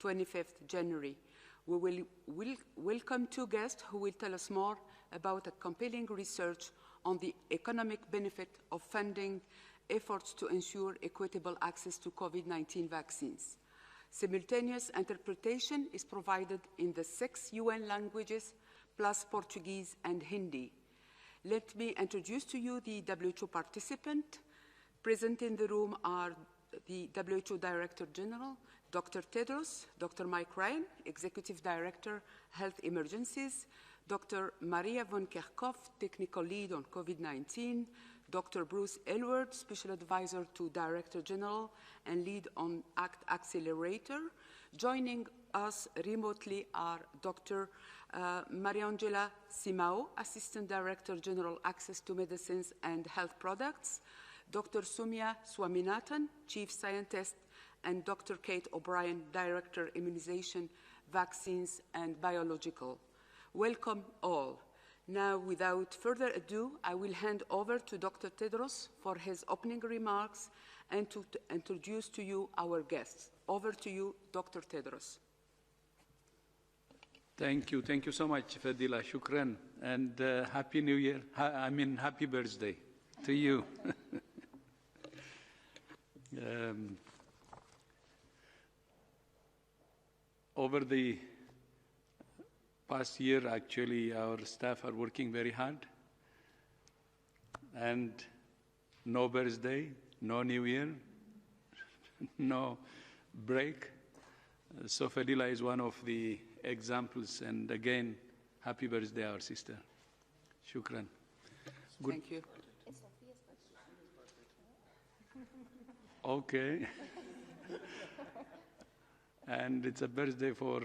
25th January. We will welcome two guests who will tell us more about a compelling research on the economic benefit of funding efforts to ensure equitable access to COVID-19 vaccines. Simultaneous interpretation is provided in the 6 UN languages, plus Portuguese and Hindi. Let me introduce to you the WHO participant. Present in the room are the WHO Director General, Dr. Tedros, Dr. Mike Ryan, Executive Director, Health Emergencies, Dr. Maria von Kerkhoff, Technical Lead on COVID-19, Dr. Bruce Aylward, Special Advisor to Director General and Lead on ACT Accelerator. Joining us remotely are Dr. Mariangela Simao, Assistant Director General, Access to Medicines and Health Products, Dr. Sumya Swaminathan, Chief Scientist, and Dr. Kate O'Brien, Director, Immunization, Vaccines and Biological. Welcome all. Now, without further ado, I will hand over to Dr. Tedros for his opening remarks and to introduce to you our guests. Over to you, Dr. Tedros. Thank you. Thank you so much, Fadila. Shukran. And Happy New Year. Happy birthday to you. Over the past year, actually, our staff are working very hard. And no birthday, no New Year, no break. So Fadila is one of the examples. And again, happy birthday, our sister. Shukran. Good. Thank you. Okay. And it's a birthday for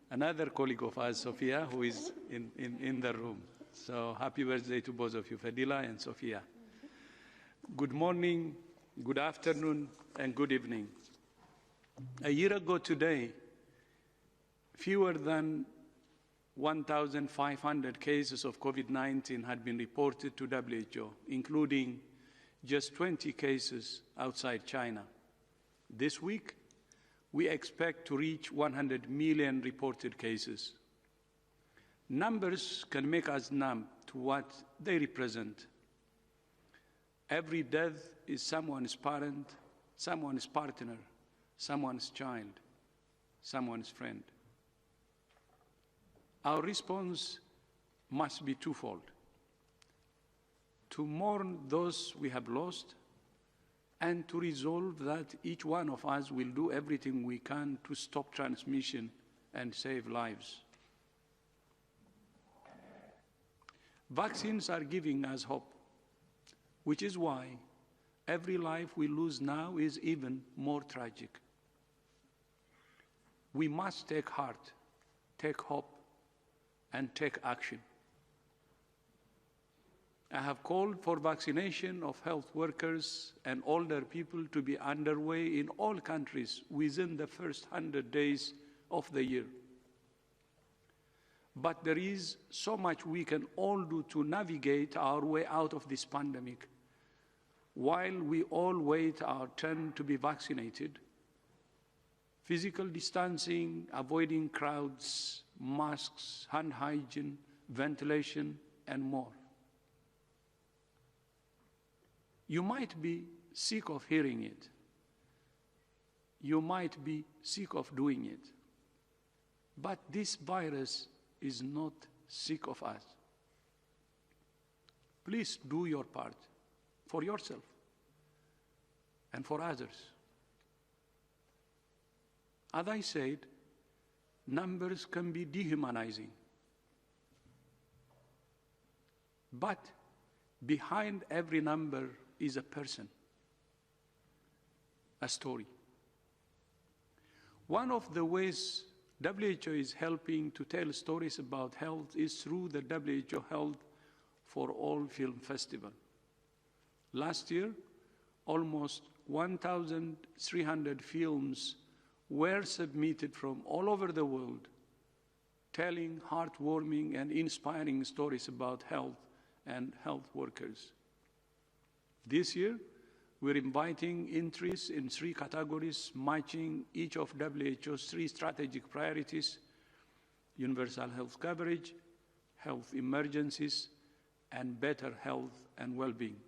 another colleague of ours, Sophia, who is in the room. So happy birthday to both of you, Fadila and Sophia. Good morning, good afternoon, and good evening. A year ago today, fewer than 1,500 cases of COVID-19 had been reported to WHO, including just 20 cases outside China. This week, we expect to reach 100 million reported cases. Numbers can make us numb to what they represent. Every death is someone's parent, someone's partner, someone's child, someone's friend. Our response must be twofold: to mourn those we have lost, and to resolve that each one of us will do everything we can to stop transmission and save lives. Vaccines are giving us hope, which is why every life we lose now is even more tragic. We must take heart, take hope, and take action. I have called for vaccination of health workers and older people to be underway in all countries within the first 100 days of the year. But there is so much we can all do to navigate our way out of this pandemic while we all wait our turn to be vaccinated. Physical distancing, avoiding crowds, masks, hand hygiene, ventilation, and more. You might be sick of hearing it. You might be sick of doing it. But this virus is not sick of us. Please do your part for yourself and for others. As I said, numbers can be dehumanizing. But behind every number is a person, a story. One of the ways WHO is helping to tell stories about health is through the WHO Health for All Film Festival. Last year, almost 1,300 films were submitted from all over the world, telling heartwarming and inspiring stories about health and health workers. This year, we're inviting entries in 3 categories, matching each of WHO's 3 strategic priorities: universal health coverage, health emergencies, and better health and well-being.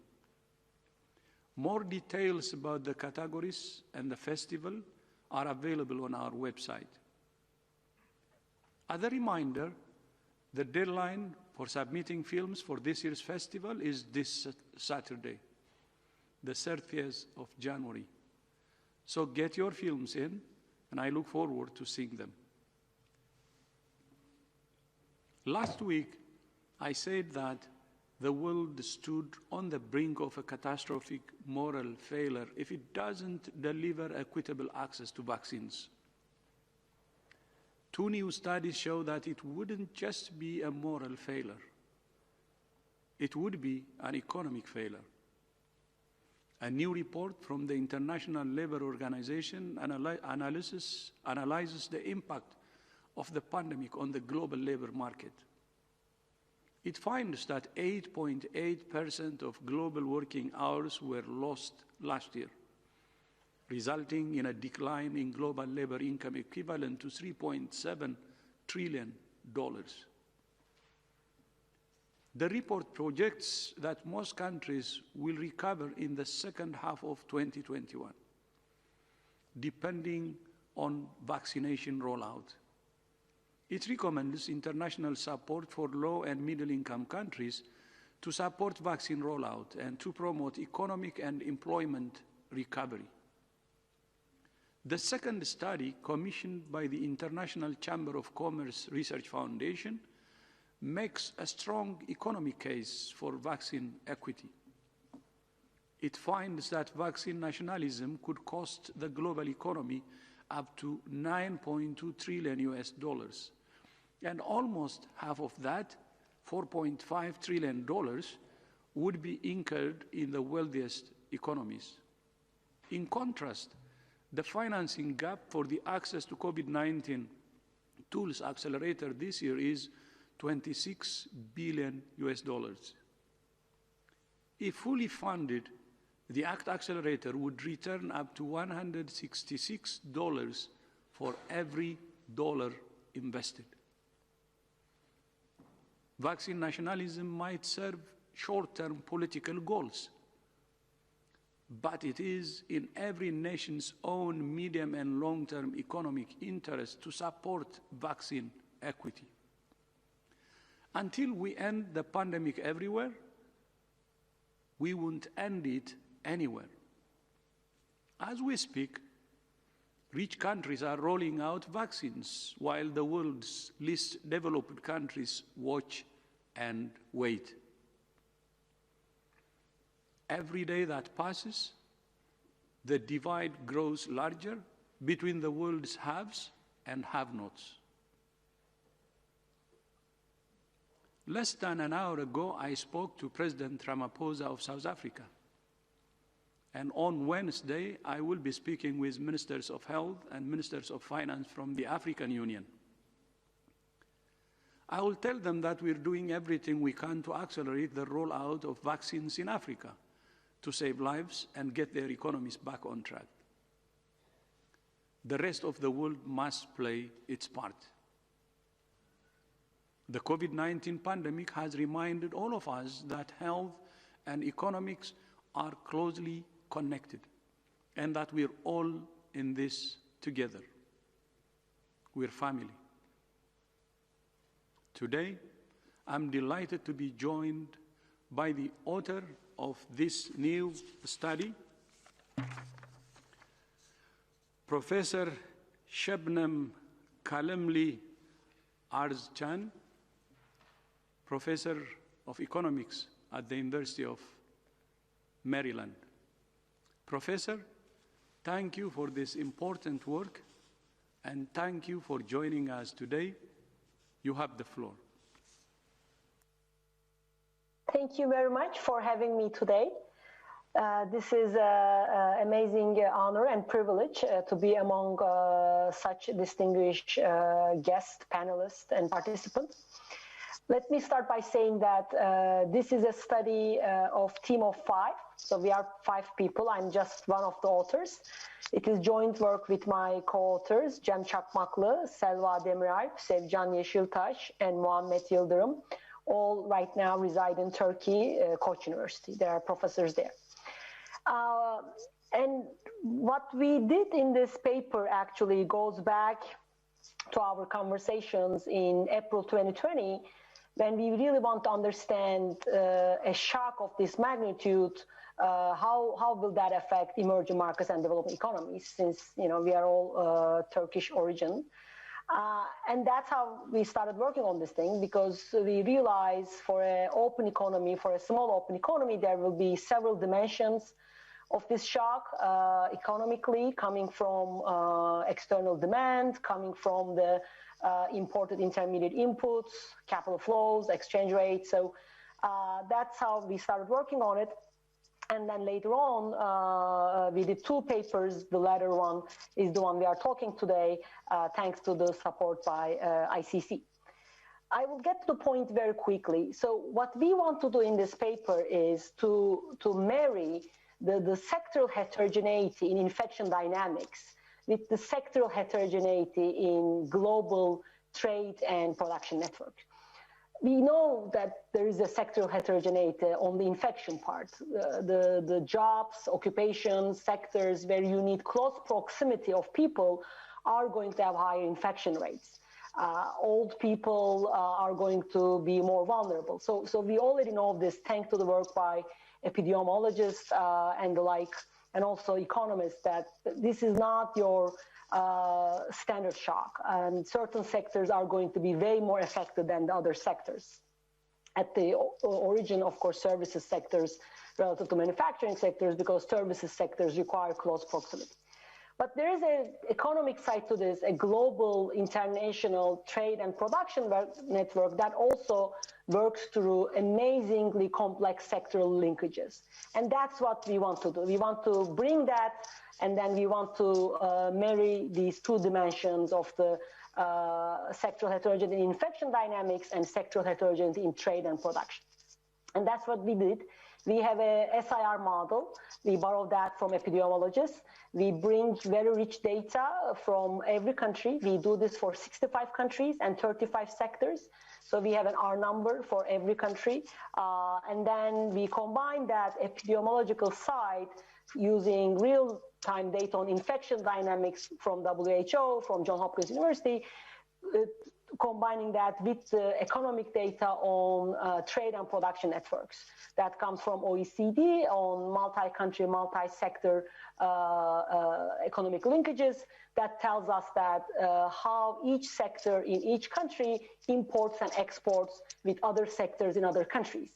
More details about the categories and the festival are available on our website. As a reminder, the deadline for submitting films for this year's festival is this Saturday, the 30th of January. So get your films in, and I look forward to seeing them. Last week, I said that the world stood on the brink of a catastrophic moral failure if it doesn't deliver equitable access to vaccines. 2 new studies show that it wouldn't just be a moral failure. It would be an economic failure. A new report from the International Labour Organization analyzes the impact of the pandemic on the global labor market. It finds that 8.8% of global working hours were lost last year, resulting in a decline in global labor income equivalent to $3.7 trillion. The report projects that most countries will recover in the second half of 2021, depending on vaccination rollout. It recommends international support for low and middle-income countries to support vaccine rollout and to promote economic and employment recovery. The second study, commissioned by the International Chamber of Commerce Research Foundation, makes a strong economic case for vaccine equity. It finds that vaccine nationalism could cost the global economy up to $9.2 trillion, and almost half of that, $4.5 trillion, would be incurred in the wealthiest economies. In contrast, the financing gap for the Access to COVID-19 Tools Accelerator this year is $26 billion. If fully funded, the ACT Accelerator would return up to $166 for every dollar invested. Vaccine nationalism might serve short-term political goals, but it is in every nation's own medium and long-term economic interest to support vaccine equity. Until we end the pandemic everywhere, we won't end it anywhere. As we speak, rich countries are rolling out vaccines while the world's least developed countries watch and wait. Every day that passes, the divide grows larger between the world's haves and have-nots. Less than an hour ago, I spoke to President Ramaphosa of South Africa. And on Wednesday, I will be speaking with ministers of health and ministers of finance from the African Union. I will tell them that we're doing everything we can to accelerate the rollout of vaccines in Africa to save lives and get their economies back on track. The rest of the world must play its part. The COVID-19 pandemic has reminded all of us that health and economics are closely connected and that we're all in this together. We're family. Today, I'm delighted to be joined by the author of this new study, Professor Shabnam Kalamli Arzchan, Professor of Economics at the University of Maryland. Professor, thank you for this important work, and thank you for joining us today. You have the floor. Thank you very much for having me today. This is an amazing honor and privilege to be among such distinguished guests, panelists, and participants. Let me start by saying that this is a study of team of 5. So we are 5 people. I'm just one of the authors. It is joint work with my co-authors, Cem Çakmaklı, Selva Demiralp, Sevcan Yeşiltaş, and Muhammed Yıldırım. All right now reside in Turkey, Koç University. There are professors there. And what we did in this paper actually goes back to our conversations in April 2020, when we really want to understand a shock of this magnitude, how will that affect emerging markets and developing economies, since we are all Turkish origin. And that's how we started working on this thing, because we realized for an open economy, for a small open economy, there will be several dimensions of this shock economically, coming from external demand, coming from the imported intermediate inputs, capital flows, exchange rates. So that's how we started working on it. And then later on, we did 2 papers. The latter one is the one we are talking today, thanks to the support by ICC. I will get to the point very quickly. So what we want to do in this paper is to marry the sectoral heterogeneity in infection dynamics with the sectoral heterogeneity in global trade and production network. We know that there is a sectoral heterogeneity on the infection part. The jobs, occupations, sectors where you need close proximity of people are going to have higher infection rates. Old people are going to be more vulnerable. So we already know this thanks to the work by epidemiologists and the like, and also economists, that this is not your standard shock, and certain sectors are going to be way more affected than the other sectors. At the origin, of course, services sectors relative to manufacturing sectors, because services sectors require close proximity. But there is an economic side to this, a global international trade and production network that also works through amazingly complex sectoral linkages. And that's what we want to do. We want to bring that, and then we want to marry these 2 dimensions of the sectoral heterogeneity in infection dynamics and sectoral heterogeneity in trade and production. And that's what we did. We have a SIR model. We borrowed that from epidemiologists. We bring very rich data from every country. We do this for 65 countries and 35 sectors. So we have an R number for every country. And then we combine that epidemiological side using real-time data on infection dynamics from WHO, from Johns Hopkins University, combining that with economic data on trade and production networks. That comes from OECD on multi-country, multi-sector economic linkages. That tells us that how each sector in each country imports and exports with other sectors in other countries.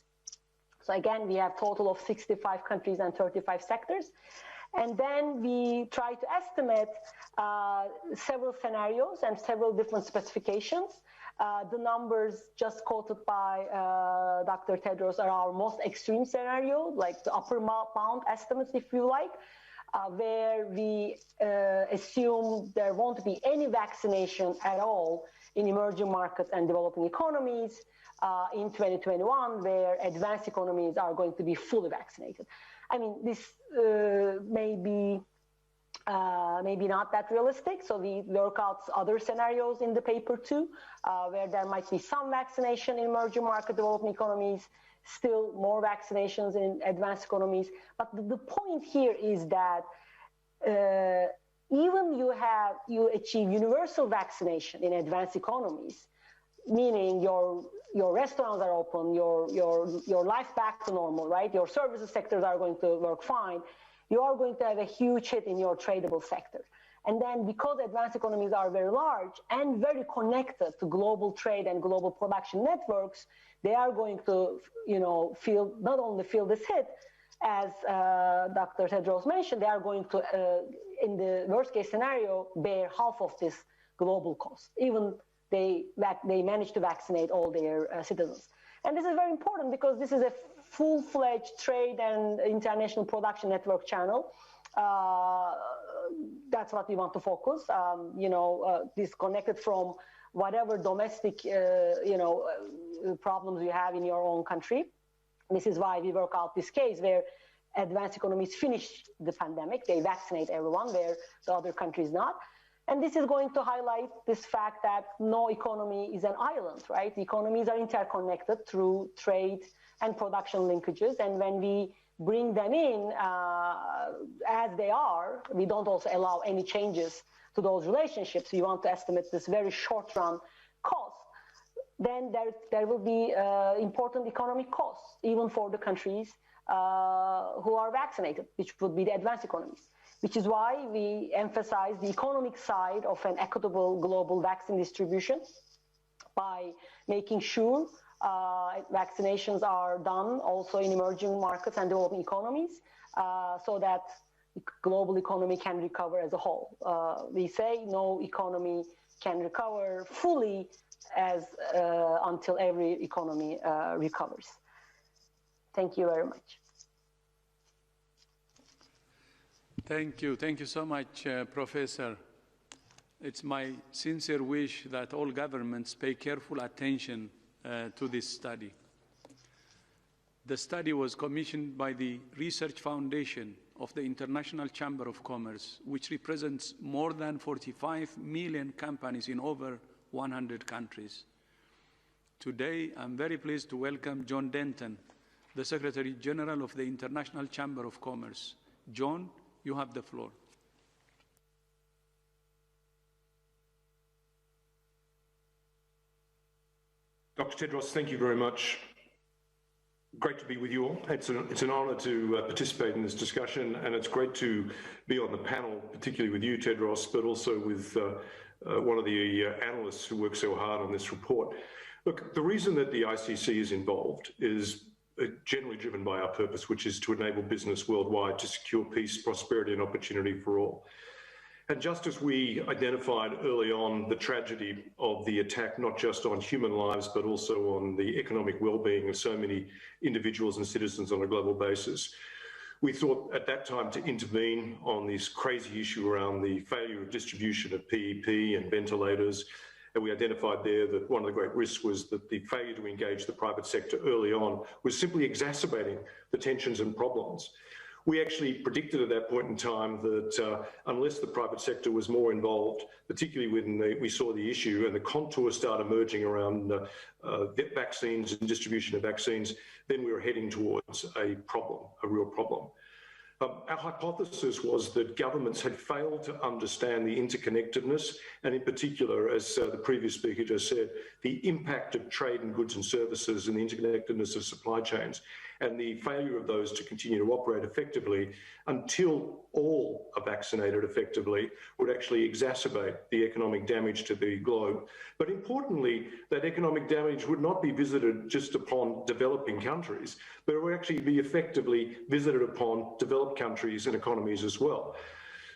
So again, we have a total of 65 countries and 35 sectors. And then we try to estimate several scenarios and several different specifications. The numbers just quoted by Dr. Tedros are our most extreme scenario, like the upper bound estimates, if you like, where we assume there won't be any vaccination at all in emerging markets and developing economies in 2021, where advanced economies are going to be fully vaccinated. I mean, this may be maybe not that realistic. So we work out other scenarios in the paper too, where there might be some vaccination in emerging market developing economies, still more vaccinations in advanced economies. But the point here is that even you achieve universal vaccination in advanced economies, meaning your restaurants are open, your life back to normal, right? Your services sectors are going to work fine. You are going to have a huge hit in your tradable sector. And then because advanced economies are very large and very connected to global trade and global production networks, they are going to, not only feel this hit, as Dr. Tedros mentioned, they are going to, in the worst case scenario, bear half of this global cost, even they manage to vaccinate all their citizens. And this is very important because this is a full-fledged trade and international production network channel. that's what we want to focus, disconnected from whatever domestic, problems you have in your own country. This is why we work out this case where advanced economies finish the pandemic. They vaccinate everyone, where the other countries not. And this is going to highlight this fact that no economy is an island, right? The economies are interconnected through trade and production linkages. And when we bring them in as they are, we don't also allow any changes to those relationships. We want to estimate this very short-run cost. Then there will be important economic costs, even for the countries who are vaccinated, which would be the advanced economies, which is why we emphasize the economic side of an equitable global vaccine distribution by making sure vaccinations are done also in emerging markets and developing economies so that the global economy can recover as a whole. We say no economy can recover fully until every economy recovers. Thank you very much. Thank you. Thank you so much, Professor. It's my sincere wish that all governments pay careful attention to this study. The study was commissioned by the Research Foundation of the International Chamber of Commerce, which represents more than 45 million companies in over 100 countries. Today, I'm very pleased to welcome John Denton, the Secretary General of the International Chamber of Commerce. John, you have the floor. Dr. Tedros, thank you very much. Great to be with you all. It's an honor to participate in this discussion, and it's great to be on the panel, particularly with you, Tedros, but also with one of the analysts who worked so hard on this report. Look, the reason that the ICC is involved is generally driven by our purpose, which is to enable business worldwide to secure peace, prosperity, and opportunity for all. And just as we identified early on the tragedy of the attack, not just on human lives, but also on the economic well-being of so many individuals and citizens on a global basis, we thought at that time to intervene on this crazy issue around the failure of distribution of PEP and ventilators. And we identified there that one of the great risks was that the failure to engage the private sector early on was simply exacerbating the tensions and problems. We actually predicted at that point in time that unless the private sector was more involved, particularly when we saw the issue and the contours start emerging around vaccines and distribution of vaccines, then we were heading towards a problem, a real problem. Our hypothesis was that governments had failed to understand the interconnectedness and in particular, as the previous speaker just said, the impact of trade and goods and services and the interconnectedness of supply chains and the failure of those to continue to operate effectively until all are vaccinated effectively would actually exacerbate the economic damage to the globe. But importantly, that economic damage would not be visited just upon developing countries, but it would actually be effectively visited upon developed countries and economies as well.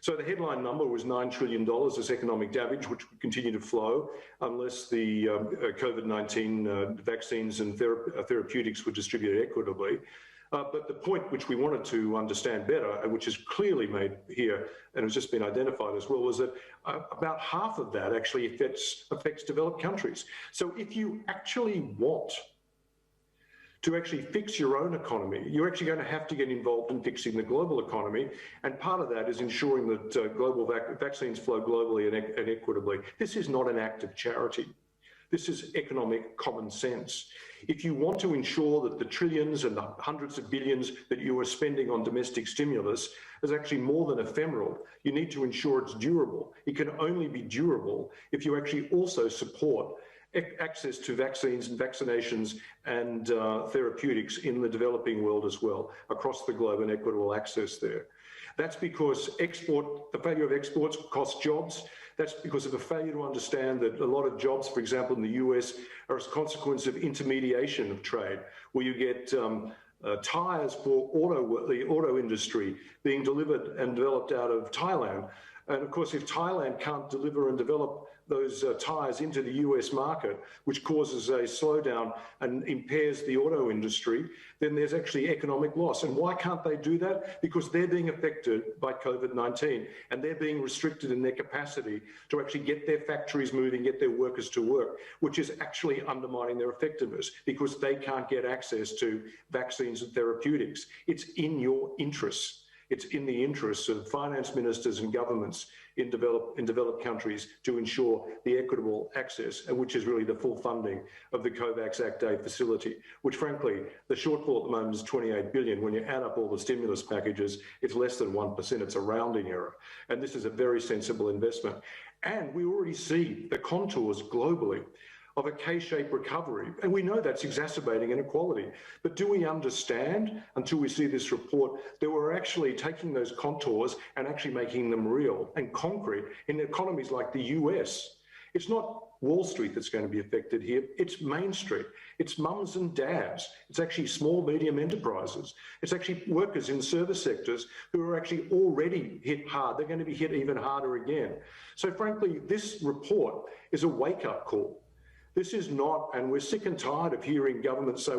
So the headline number was $9 trillion as economic damage, which would continue to flow unless the COVID-19 vaccines and therapeutics were distributed equitably. But the point which we wanted to understand better, and which is clearly made here and has just been identified as well, was that about half of that actually affects developed countries. So if you actually want to actually fix your own economy, you're actually going to have to get involved in fixing the global economy. And part of that is ensuring that global vaccines flow globally and equitably. This is not an act of charity. This is economic common sense. If you want to ensure that the trillions and the hundreds of billions that you are spending on domestic stimulus is actually more than ephemeral, you need to ensure it's durable. It can only be durable if you actually also support access to vaccines and vaccinations and therapeutics in the developing world as well, across the globe, and equitable access there. That's because the failure of exports costs jobs. That's because of a failure to understand that a lot of jobs, for example, in the US, are as a consequence of intermediation of trade, where you get tires for the auto industry being delivered and developed out of Thailand. And of course, if Thailand can't deliver and develop ties into the US market, which causes a slowdown and impairs the auto industry, then there's actually economic loss. And why can't they do that? Because they're being affected by COVID-19 and they're being restricted in their capacity to actually get their factories moving, get their workers to work, which is actually undermining their effectiveness because they can't get access to vaccines and therapeutics. It's in your interests. It's in the interests of finance ministers and governments in developed countries to ensure the equitable access, and which is really the full funding of the COVAX Act Day facility, which frankly, the shortfall at the moment is 28 billion. When you add up all the stimulus packages, it's less than 1%. It's a rounding error. And this is a very sensible investment. And we already see the contours globally of a K-shaped recovery. And we know that's exacerbating inequality. But do we understand, until we see this report, that we're actually taking those contours and actually making them real and concrete in economies like the US? It's not Wall Street that's going to be affected here. It's Main Street. It's mums and dads. It's actually small, medium enterprises. It's actually workers in service sectors who are actually already hit hard. They're going to be hit even harder again. So frankly, this report is a wake-up call. This is not, and we're sick and tired of hearing governments say,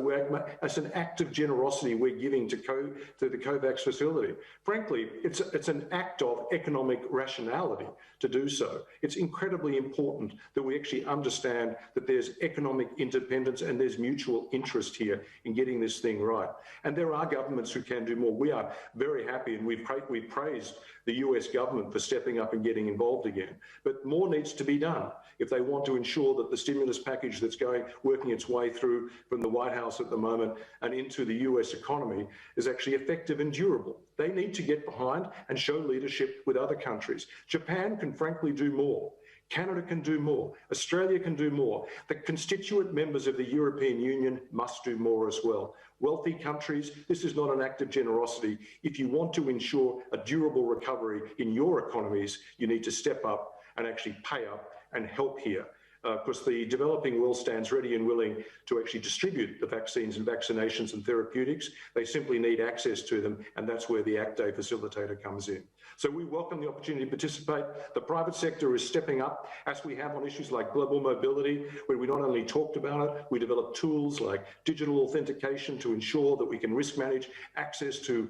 as an act of generosity we're giving to the COVAX facility. Frankly, it's an act of economic rationality to do so. It's incredibly important that we actually understand that there's economic independence and there's mutual interest here in getting this thing right. And there are governments who can do more. We are very happy, and we've praised the US government for stepping up and getting involved again. But more needs to be done if they want to ensure that the stimulus package that's working its way through from the White House at the moment and into the US economy is actually effective and durable. They need to get behind and show leadership with other countries. Japan can frankly do more. Canada can do more. Australia can do more. The constituent members of the European Union must do more as well. Wealthy countries, this is not an act of generosity. If you want to ensure a durable recovery in your economies, you need to step up and actually pay up and help here. Because the developing world stands ready and willing to actually distribute the vaccines and vaccinations and therapeutics. They simply need access to them, and that's where the Act Day facilitator comes in. So we welcome the opportunity to participate. The private sector is stepping up, as we have on issues like global mobility, where we not only talked about it, we developed tools like digital authentication to ensure that we can risk manage access to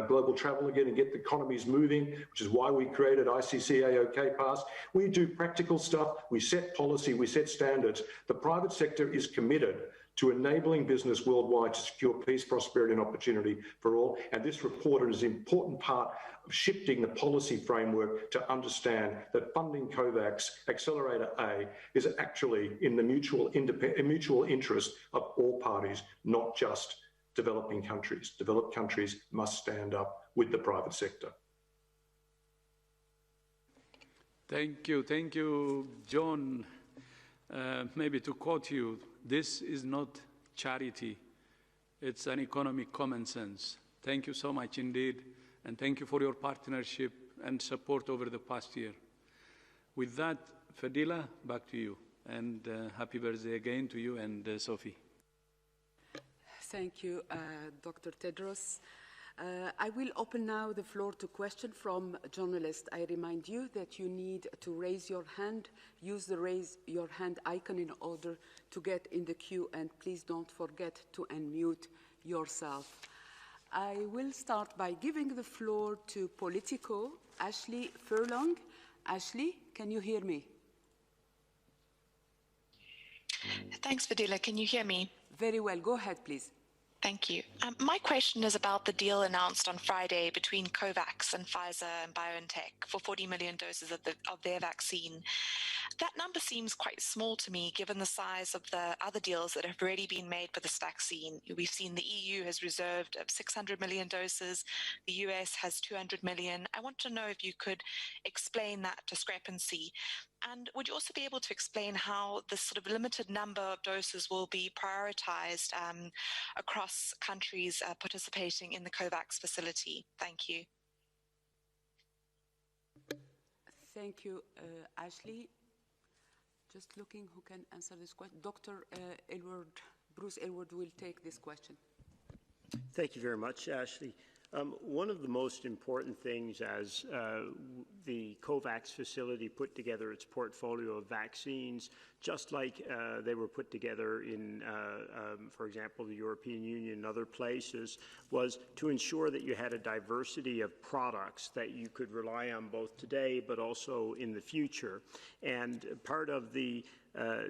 global travel again and get the economies moving, which is why we created ICC AOK Pass. We do practical stuff, we set policy, we set standards. The private sector is committed to enabling business worldwide to secure peace, prosperity and opportunity for all. And this report is an important part of shifting the policy framework to understand that funding COVAX Accelerator A is actually in the mutual interest of all parties, not just developing countries. Developed countries must stand up with the private sector. Thank you, John. Maybe to quote you, this is not charity, it's an economic common sense. Thank you so much indeed, and thank you for your partnership and support over the past year. With that, Fadila, back to you, and happy birthday again to you and Sophie. Thank you, Dr. Tedros. I will open now the floor to questions from journalists. I remind you that you need to raise your hand. Use the raise your hand icon in order to get in the queue, and please don't forget to unmute yourself. I will start by giving the floor to Politico, Ashley Furlong. Ashley, can you hear me? Thanks, Fadila. Can you hear me? Very well. Go ahead, please. Thank you. My question is about the deal announced on Friday between COVAX and Pfizer and BioNTech for 40 million doses of their vaccine. That number seems quite small to me, given the size of the other deals that have already been made for this vaccine. We've seen the EU has reserved 600 million doses. The US has 200 million. I want to know if you could explain that discrepancy. And would you also be able to explain how this sort of limited number of doses will be prioritized across countries participating in the COVAX facility? Thank you. Thank you, Ashley. Just looking who can answer this question. Dr. Bruce Aylward will take this question. Thank you very much, Ashley. One of the most important things as the COVAX facility put together its portfolio of vaccines, just like they were put together in, for example, the European Union and other places, was to ensure that you had a diversity of products that you could rely on both today but also in the future. And part of the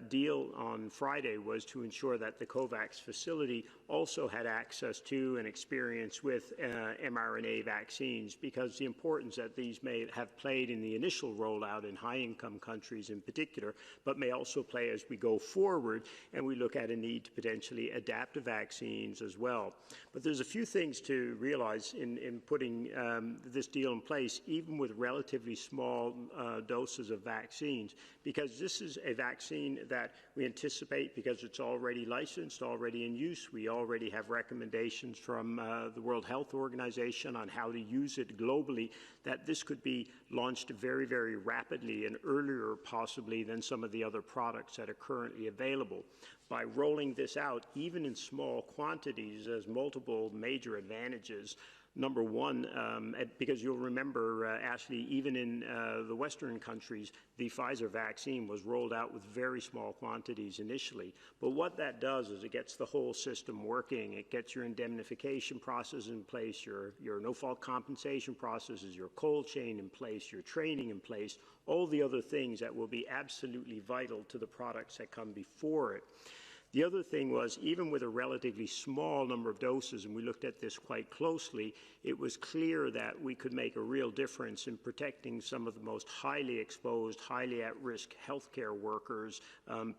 deal on Friday was to ensure that the COVAX facility also had access to and experience with mRNA vaccines, because the importance that these may have played in the initial rollout in high-income countries in particular, but may also play as we go forward and we look at a need to potentially adapt to vaccines as well. But there's a few things to realize in putting this deal in place, even with relatively small doses of vaccines, because this is a vaccine that we anticipate, because it's already licensed, already in use. We already have recommendations from the World Health Organization on how to use it globally, that this could be launched very, very rapidly and earlier possibly than some of the other products that are currently available. By rolling this out, even in small quantities, there's multiple major advantages. Number one, because you'll remember, Ashley, even in the Western countries, the Pfizer vaccine was rolled out with very small quantities initially. But what that does is it gets the whole system working. It gets your indemnification process in place, your no-fault compensation processes, your cold chain in place, your training in place, all the other things that will be absolutely vital to the products that come before it. The other thing was, even with a relatively small number of doses, and we looked at this quite closely, it was clear that we could make a real difference in protecting some of the most highly exposed, highly at-risk healthcare workers,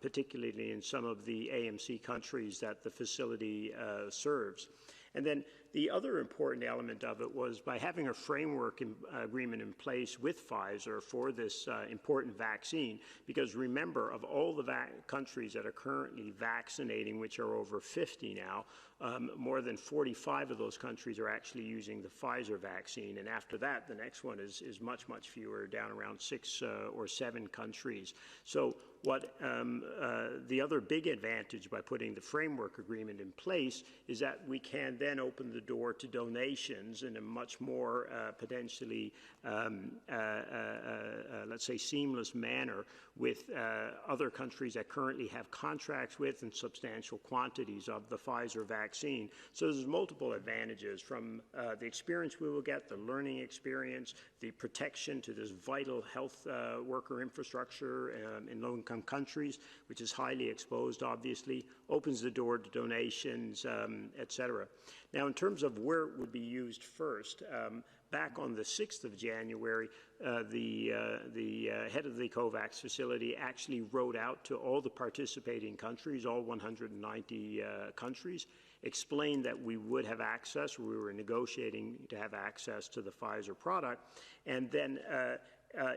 particularly in some of the AMC countries that the facility serves. And then the other important element of it was, by having a framework agreement in place with Pfizer for this important vaccine, because remember, of all the countries that are currently vaccinating, which are over 50 now, more than 45 of those countries are actually using the Pfizer vaccine. And after that, the next one is much, much fewer, down around 6 or 7 countries. So what the other big advantage by putting the framework agreement in place is that we can then open the door to donations in a much more potentially, let's say, seamless manner with other countries that currently have contracts with and substantial quantities of the Pfizer vaccine. So there's multiple advantages, from the experience we will get, the learning experience, the protection to this vital health worker infrastructure in low-income countries, which is highly exposed, obviously, opens the door to donations, et cetera. Now, in terms of where it would be used first, back on the 6th of January, the head of the COVAX facility actually wrote out to all the participating countries, all 190 countries, explained that we would have access, we were negotiating to have access to the Pfizer product, and then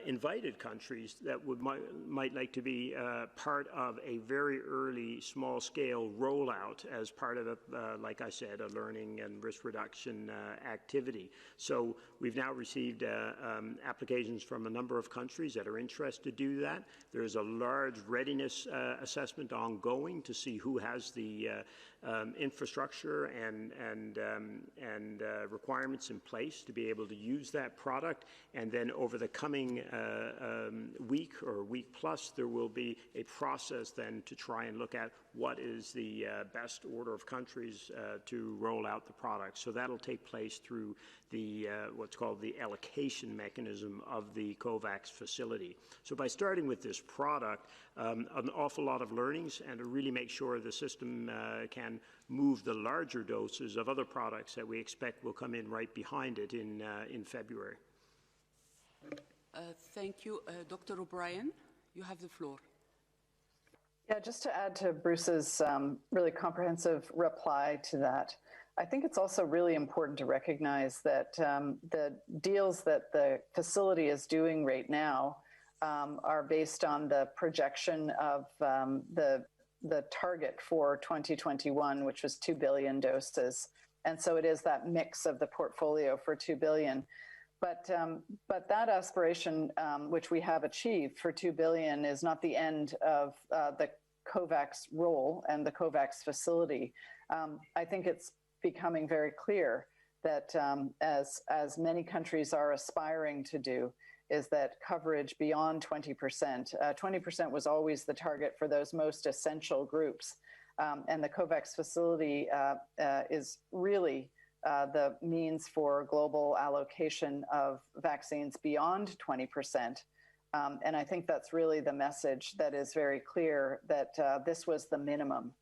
invited countries that might like to be part of a very early small-scale rollout as part of, like I said, a learning and risk reduction activity. So we've now received applications from a number of countries that are interested to do that. There's a large readiness assessment ongoing to see who has the infrastructure and requirements in place to be able to use that product. And then over the coming week or week plus, there will be a process then to try and look at what is the best order of countries to roll out the product. So that'll take place through the what's called the allocation mechanism of the COVAX facility. So by starting with this product, an awful lot of learnings, and to really make sure the system can move the larger doses of other products that we expect will come in right behind it in February. Thank you. Dr. O'Brien, you have the floor. Yeah, just to add to Bruce's really comprehensive reply to that, I think it's also really important to recognize that the deals that the facility is doing right now are based on the projection of the target for 2021, which was 2 billion doses. And so it is that mix of the portfolio for 2 billion. But that aspiration, which we have achieved for 2 billion, is not the end of the COVAX role and the COVAX facility. I think it's becoming very clear that as many countries are aspiring to do, is that coverage beyond 20%. 20% was always the target for those most essential groups. And the COVAX facility is really the means for global allocation of vaccines beyond 20%. And I think that's really the message that is very clear, that this was the minimum.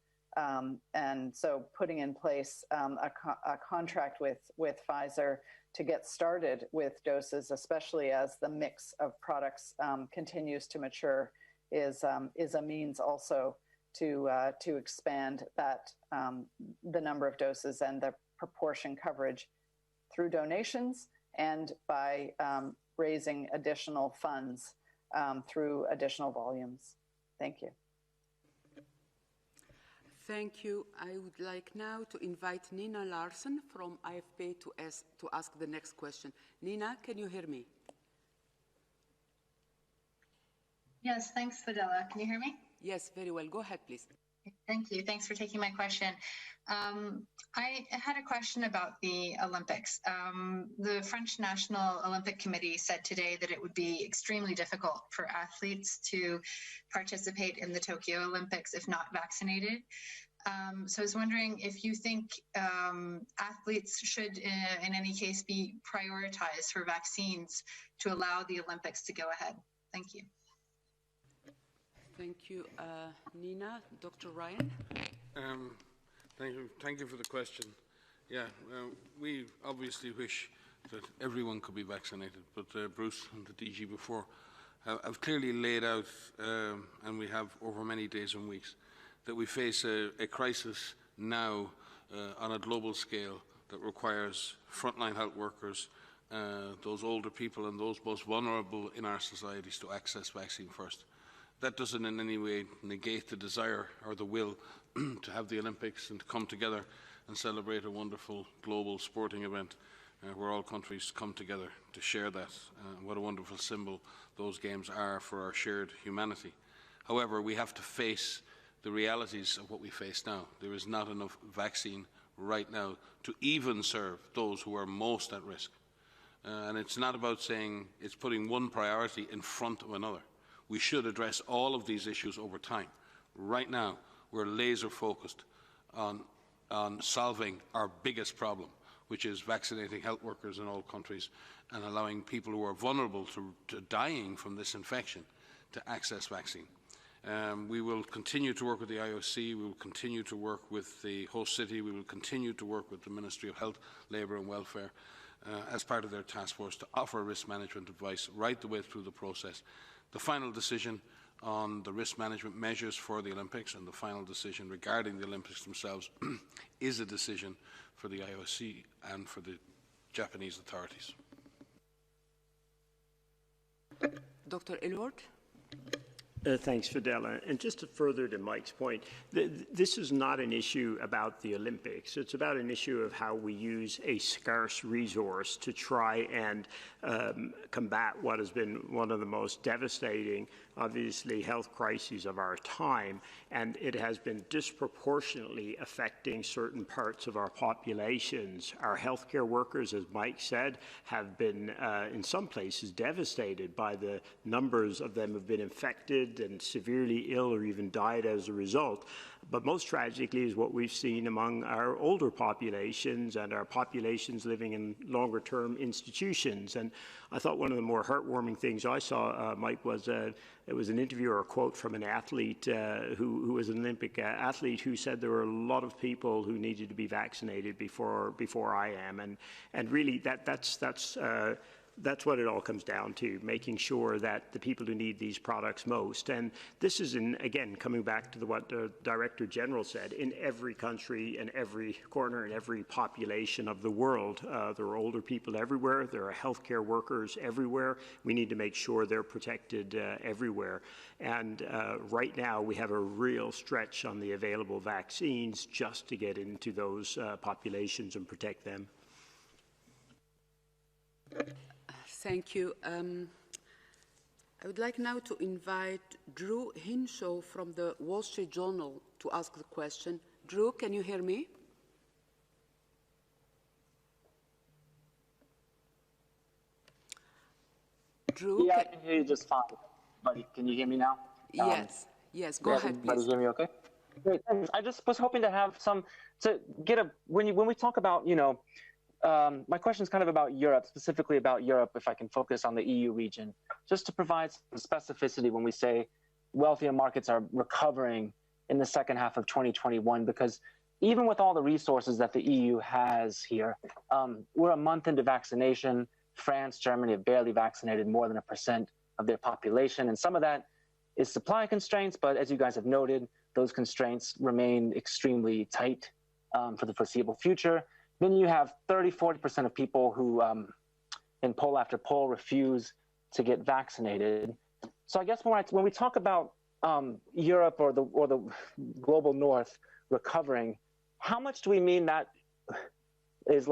And so putting in place a contract with Pfizer to get started with doses, especially as the mix of products continues to mature, is a means also to expand that the number of doses and the proportion coverage through donations and by raising additional funds through additional volumes. Thank you. Thank you. I would like now to invite Nina Larsen from AFP to ask the next question. Nina, can you hear me? Yes, thanks, Fidela. Can you hear me? Yes, very well. Go ahead, please. Thank you. Thanks for taking my question. I had a question about the Olympics. The French National Olympic Committee said today that it would be extremely difficult for athletes to participate in the Tokyo Olympics if not vaccinated. So I was wondering if you think athletes should, in any case, be prioritized for vaccines to allow the Olympics to go ahead. Thank you. Thank you, Nina. Dr. Ryan? Thank you for the question. Yeah, we obviously wish that everyone could be vaccinated, but Bruce and the DG before have clearly laid out, and we have over many days and weeks, that we face a crisis now on a global scale that requires frontline health workers, those older people and those most vulnerable in our societies to access vaccine first. That doesn't in any way negate the desire or the will to have the Olympics and to come together and celebrate a wonderful global sporting event where all countries come together to share that. What a wonderful symbol those games are for our shared humanity. However, we have to face the realities of what we face now. There is not enough vaccine right now to even serve those who are most at risk. And it's not about saying it's putting one priority in front of another. We should address all of these issues over time. Right now, we're laser focused on solving our biggest problem, which is vaccinating health workers in all countries and allowing people who are vulnerable to dying from this infection to access vaccine. We will continue to work with the IOC, we will continue to work with the host city, we will continue to work with the Ministry of Health, Labour and Welfare as part of their task force to offer risk management advice right the way through the process. The final decision on the risk management measures for the Olympics and the final decision regarding the Olympics themselves is a decision for the IOC and for the Japanese authorities. Dr. Elward? Thanks, Fidela. And just to further to Mike's point, this is not an issue about the Olympics. It's about an issue of how we use a scarce resource to try and combat what has been one of the most devastating, obviously, health crises of our time. And it has been disproportionately affecting certain parts of our populations. Our healthcare workers, as Mike said, have been, in some places, devastated by the numbers of them who have been infected and severely ill or even died as a result. But most tragically is what we've seen among our older populations and our populations living in longer-term institutions. And I thought one of the more heartwarming things I saw, Mike, was it was an interview or a quote from an athlete who was an Olympic athlete who said there were a lot of people who needed to be vaccinated before I am. And really that's what it all comes down to, making sure that the people who need these products most. And this is, again, coming back to what the Director General said, in every country, in every corner, in every population of the world. There are older people everywhere. There are healthcare workers everywhere. We need to make sure they're protected everywhere. And right now, we have a real stretch on the available vaccines just to get into those populations and protect them. Thank you. I would like now to invite Drew Hinshaw from the Wall Street Journal to ask the question. Drew, can you hear me? Drew? Yeah, I can hear you just fine. Buddy, can you hear me now? Yes, yes, go ahead, please. Everybody hear me okay? Great, thanks. I just was hoping to have when we talk about, my question is kind of about Europe, specifically about Europe, if I can focus on the EU region, just to provide some specificity when we say wealthier markets are recovering in the second half of 2021, because even with all the resources that the EU has here, we're a month into vaccination. France, Germany have barely vaccinated more than 1% of their population. And some of that is supply constraints, but as you guys have noted, those constraints remain extremely tight for the foreseeable future. Then you have 30–40% of people who, in poll after poll, refuse to get vaccinated. So I guess when we talk about Europe or the global north recovering, how much do we mean that is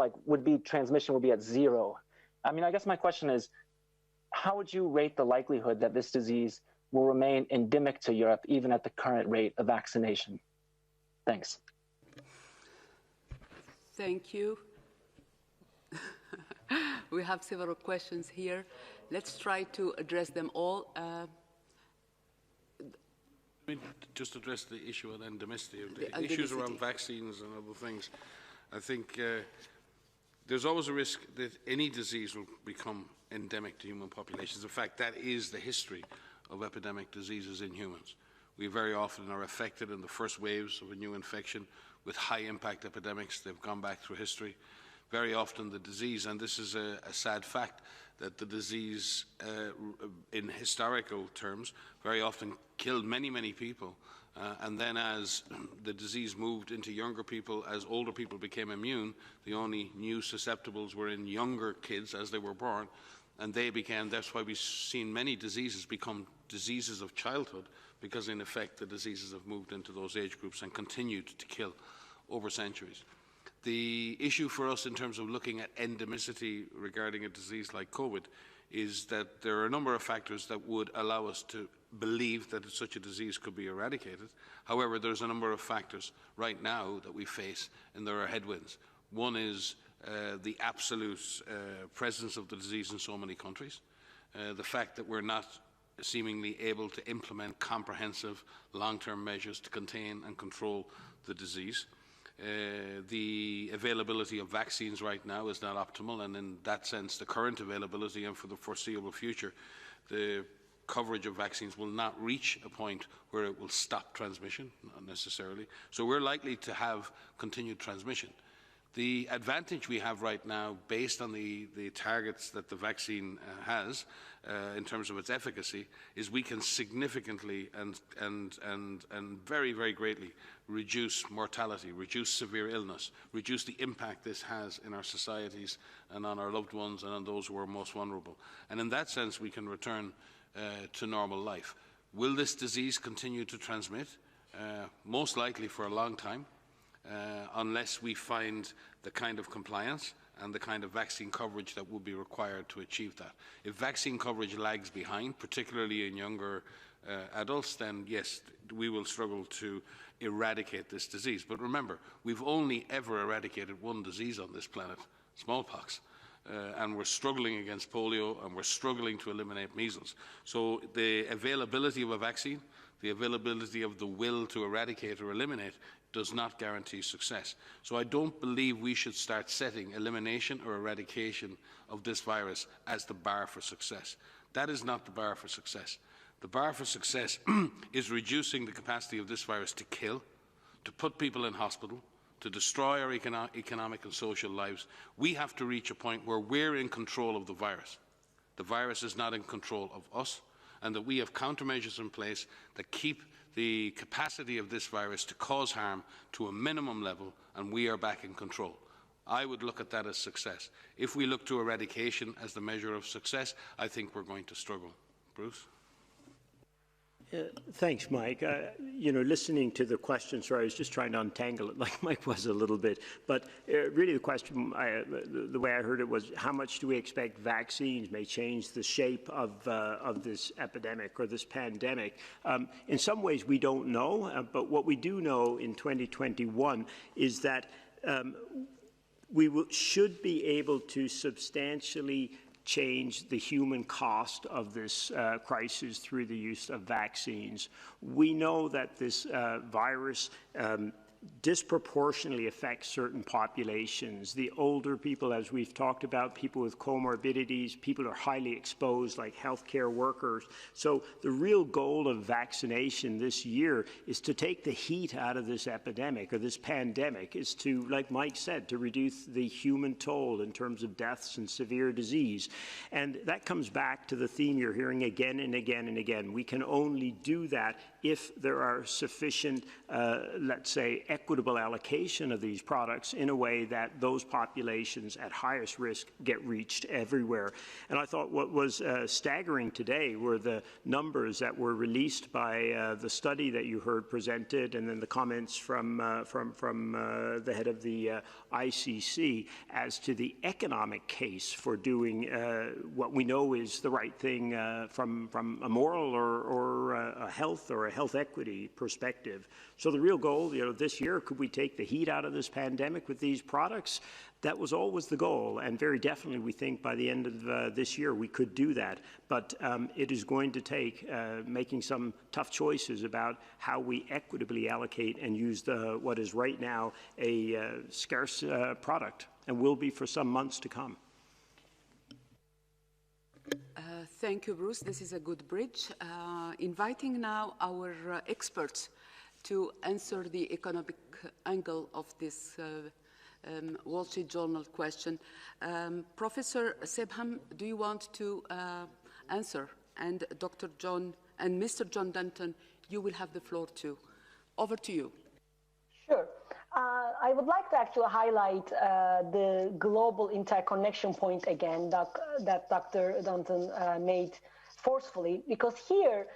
transmission would be at zero? I mean, I guess my question is, how would you rate the likelihood that this disease will remain endemic to Europe even at the current rate of vaccination? Thanks. Thank you. We have several questions here. Let's try to address them all. Just address the issue of endemicity, the issues around vaccines and other things. I think there's always a risk that any disease will become endemic to human populations. In fact, that is the history of epidemic diseases in humans. We very often are affected in the first waves of a new infection with high-impact epidemics. They've gone back through history. Very often the disease, and this is a sad fact, that the disease, in historical terms, very often killed many, many people. And then as the disease moved into younger people, as older people became immune, the only new susceptibles were in younger kids as they were born. And that's why we've seen many diseases become diseases of childhood, because in effect the diseases have moved into those age groups and continued to kill over centuries. The issue for us in terms of looking at endemicity regarding a disease like COVID is that there are a number of factors that would allow us to believe that such a disease could be eradicated. However, there's a number of factors right now that we face, and there are headwinds. One is the absolute presence of the disease in so many countries, the fact that we're not seemingly able to implement comprehensive long-term measures to contain and control the disease. The availability of vaccines right now is not optimal, and in that sense, the current availability and for the foreseeable future, the coverage of vaccines will not reach a point where it will stop transmission, not necessarily. So we're likely to have continued transmission. The advantage we have right now, based on the targets that the vaccine has in terms of its efficacy, is we can significantly and very, very greatly reduce mortality, reduce severe illness, reduce the impact this has in our societies and on our loved ones and on those who are most vulnerable. And in that sense, we can return to normal life. Will this disease continue to transmit? Most likely for a long time. Unless we find the kind of compliance and the kind of vaccine coverage that would be required to achieve that. If vaccine coverage lags behind, particularly in younger adults, then yes, we will struggle to eradicate this disease. But remember, we've only ever eradicated one disease on this planet, smallpox. And we're struggling against polio, and we're struggling to eliminate measles. So the availability of a vaccine, the availability of the will to eradicate or eliminate, does not guarantee success. So I don't believe we should start setting elimination or eradication of this virus as the bar for success. That is not the bar for success. The bar for success is reducing the capacity of this virus to kill, to put people in hospital, to destroy our economic and social lives. We have to reach a point where we're in control of the virus. The virus is not in control of us, and that we have countermeasures in place that keep the capacity of this virus to cause harm to a minimum level, and we are back in control. I would look at that as success. If we look to eradication as the measure of success, I think we're going to struggle. Bruce? Thanks, Mike. Listening to the questions, I was just trying to untangle it like Mike was a little bit. But really the question, the way I heard it was, how much do we expect vaccines may change the shape of this epidemic or this pandemic? In some ways, we don't know. But what we do know in 2021 is that we should be able to substantially change the human cost of this crisis through the use of vaccines. We know that this virus disproportionately affects certain populations. The older people, as we've talked about, people with comorbidities, people who are highly exposed, like healthcare workers. So the real goal of vaccination this year is to take the heat out of this epidemic or this pandemic, is to, like Mike said, to reduce the human toll in terms of deaths and severe disease. And that comes back to the theme you're hearing again and again and again. We can only do that if there are sufficient, let's say, equitable allocation of these products in a way that those populations at highest risk get reached everywhere. And I thought what was staggering today were the numbers that were released by the study that you heard presented, and then the comments from the head of the ICC as to the economic case for doing what we know is the right thing from a moral or a health equity perspective. So the real goal, this year, could we take the heat out of this pandemic with these products? That was always the goal, and very definitely we think by the end of this year we could do that. But it is going to take making some tough choices about how we equitably allocate and use what is right now a scarce product, and will be for some months to come. Thank you, Bruce. This is a good bridge. Inviting now our experts to answer the economic angle of this Wall Street Journal question. Professor Sebham, do you want to answer? And Dr. John and Mr. John Denton, you will have the floor too. Over to you. Sure. I would like to actually highlight the global interconnection point again that Dr. Denton made forcefully, because here,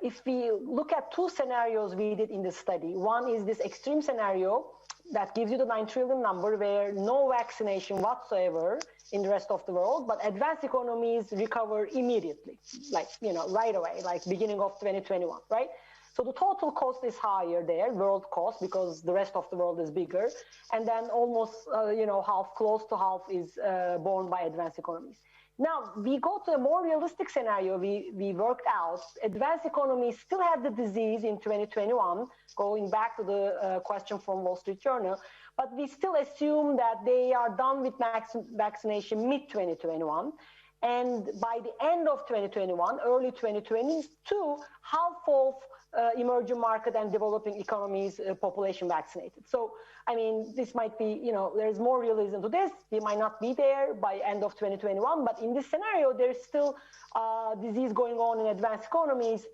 if we look at two scenarios we did in the study, one is this extreme scenario that gives you the 9 trillion number where no vaccination whatsoever in the rest of the world, but advanced economies recover immediately, like, right away, like beginning of 2021, right? So the total cost is higher there, world cost, because the rest of the world is bigger. And then almost, close to half is borne by advanced economies. Now, we go to a more realistic scenario we worked out. Advanced economies still have the disease in 2021, going back to the question from Wall Street Journal, but we still assume that they are done with vaccination mid-2021. And by the end of 2021, early 2022, half of emerging market and developing economies population vaccinated. So, I mean, this might be, there's more realism to this. We might not be there by end of 2021, but in this scenario, there's still disease going on in advanced economies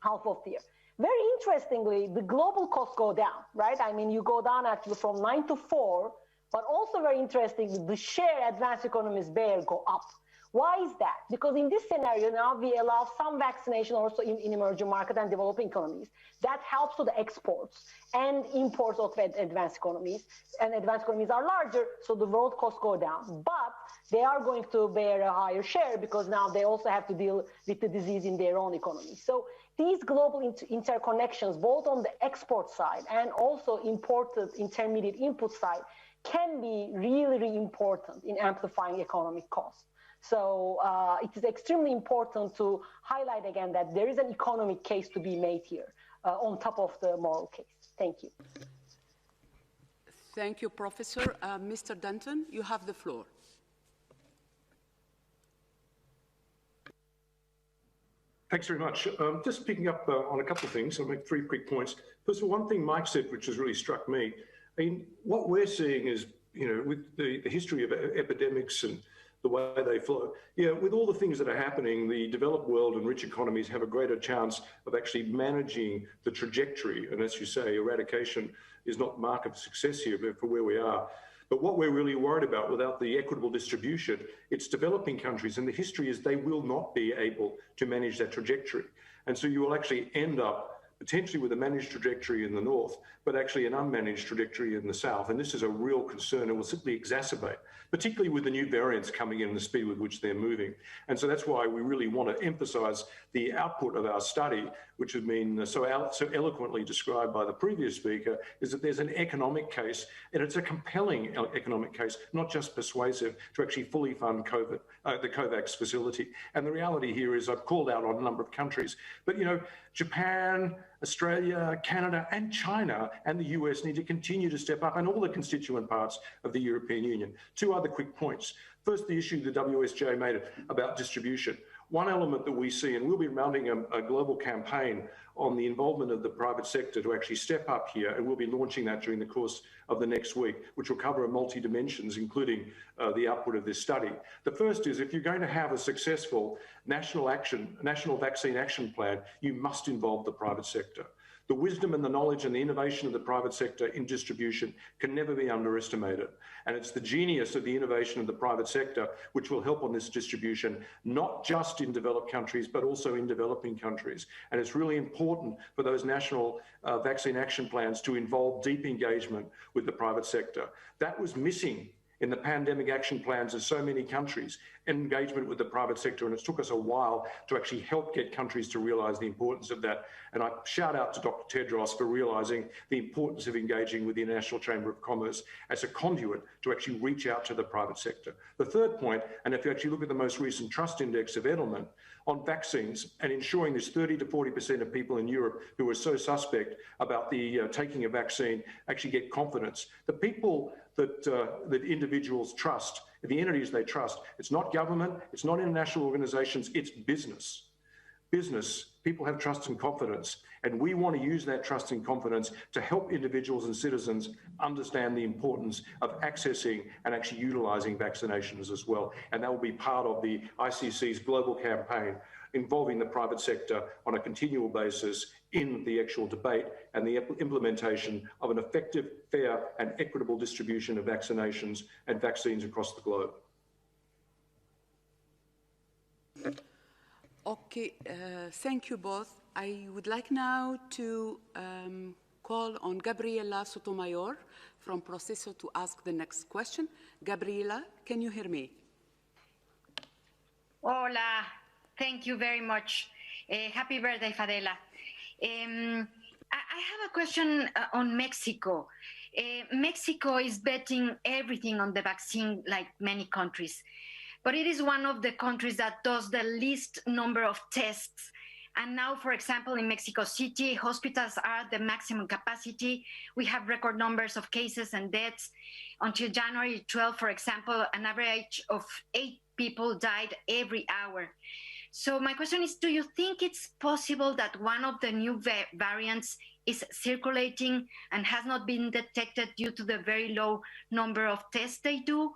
half of the year. Very interestingly, the global costs go down, right? I mean, you go down actually from 9 to 4, but also very interesting, the share advanced economies bear go up. Why is that? Because in this scenario now we allow some vaccination also in emerging market and developing economies. That helps to the exports and imports of advanced economies. And advanced economies are larger, so the world costs go down. But they are going to bear a higher share because now they also have to deal with the disease in their own economy. So these global interconnections, both on the export side and also imported intermediate input side, can be really, really important in amplifying economic costs. So it is extremely important to highlight again that there is an economic case to be made here on top of the moral case. Thank you. Thank you, Professor. Mr. Denton, you have the floor. Thanks very much. Just picking up on a couple of things, I'll make 3 quick points. First of all, one thing Mike said, which has really struck me, I mean, what we're seeing is, with the history of epidemics and the way they flow. With all the things that are happening, the developed world and rich economies have a greater chance of actually managing the trajectory. And as you say, eradication is not mark of success here for where we are. But what we're really worried about without the equitable distribution, it's developing countries. And the history is they will not be able to manage that trajectory. And so you will actually end up potentially with a managed trajectory in the north, but actually an unmanaged trajectory in the south. And this is a real concern. It will simply exacerbate, particularly with the new variants coming in and the speed with which they're moving. And so that's why we really want to emphasize the output of our study, which has been so eloquently described by the previous speaker, is that there's an economic case, and it's a compelling economic case, not just persuasive, to actually fully fund the COVAX facility. And the reality here is I've called out on a number of countries, but Japan, Australia, Canada, and China and the US need to continue to step up, and all the constituent parts of the European Union. Two other quick points. First, the issue the WSJ made about distribution. One element that we see, and we'll be mounting a global campaign on the involvement of the private sector to actually step up here, and we'll be launching that during the course of the next week, which will cover multi-dimensions, including the output of this study. The first is, if you're going to have a successful national vaccine action plan, you must involve the private sector. The wisdom and the knowledge and the innovation of the private sector in distribution can never be underestimated. And it's the genius of the innovation of the private sector which will help on this distribution, not just in developed countries, but also in developing countries. And it's really important for those national vaccine action plans to involve deep engagement with the private sector. That was missing in the pandemic action plans of so many countries, engagement with the private sector, and it took us a while to actually help get countries to realise the importance of that. And I shout out to Dr. Tedros for realising the importance of engaging with the International Chamber of Commerce as a conduit to actually reach out to the private sector. The third point, and if you actually look at the most recent trust index of Edelman on vaccines and ensuring this 30 to 40% of people in Europe who are so suspect about the taking a vaccine actually get confidence. The people that individuals trust, the entities they trust, it's not government, it's not international organizations, it's business. Business, people have trust and confidence, and we want to use that trust and confidence to help individuals and citizens understand the importance of accessing and actually utilizing vaccinations as well. And that will be part of the ICC's global campaign involving the private sector on a continual basis in the actual debate and the implementation of an effective, fair and equitable distribution of vaccinations and vaccines across the globe. Okay, thank you both. I would like now to call on Gabriela Sotomayor from Proceso to ask the next question. Gabriela, can you hear me? Hola, thank you very much. Happy birthday, Fadela. I have a question on Mexico. Mexico is betting everything on the vaccine like many countries, but it is one of the countries that does the least number of tests. And now, for example, in Mexico City, hospitals are at the maximum capacity. We have record numbers of cases and deaths. Until January 12, for example, an average of 8 people died every hour. So my question is, do you think it's possible that one of the new variants is circulating and has not been detected due to the very low number of tests they do?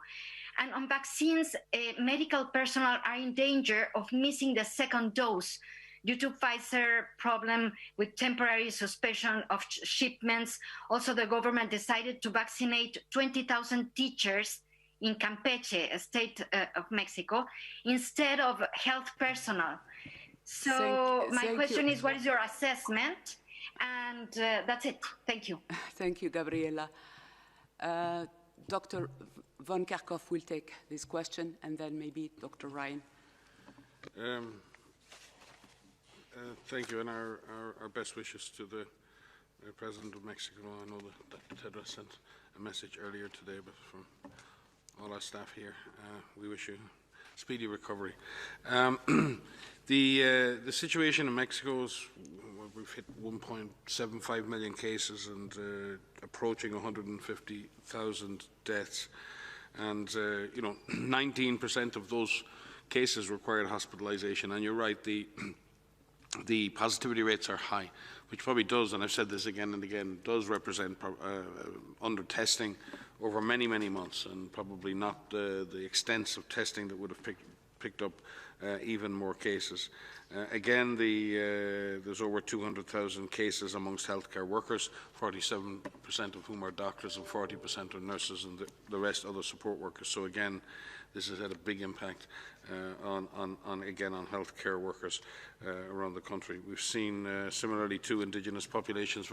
And on vaccines, medical personnel are in danger of missing the second dose due to Pfizer problem with temporary suspension of shipments. Also, the government decided to vaccinate 20,000 teachers in Campeche, a state of Mexico, instead of health personnel. So my question is, what is your assessment? And that's it. Thank you. Thank you, Gabriela. Dr. Von Kerkhoff will take this question, and then maybe Dr. Ryan. Thank you, and our best wishes to the President of Mexico. I know that Dr. Tedros sent a message earlier today, but from all our staff here, we wish you speedy recovery. The situation in Mexico is, we've hit 1.75 million cases and approaching 150,000 deaths, and 19% of those cases required hospitalization. And you're right, the positivity rates are high, which probably does, and I've said this again and again, does represent under testing over many, many months, and probably not the extensive testing that would have picked up even more cases. Again, there's over 200,000 cases amongst healthcare workers, 47% of whom are doctors and 40% are nurses, and the rest other support workers. So again, this has had a big impact on healthcare workers around the country. We've seen similarly to indigenous populations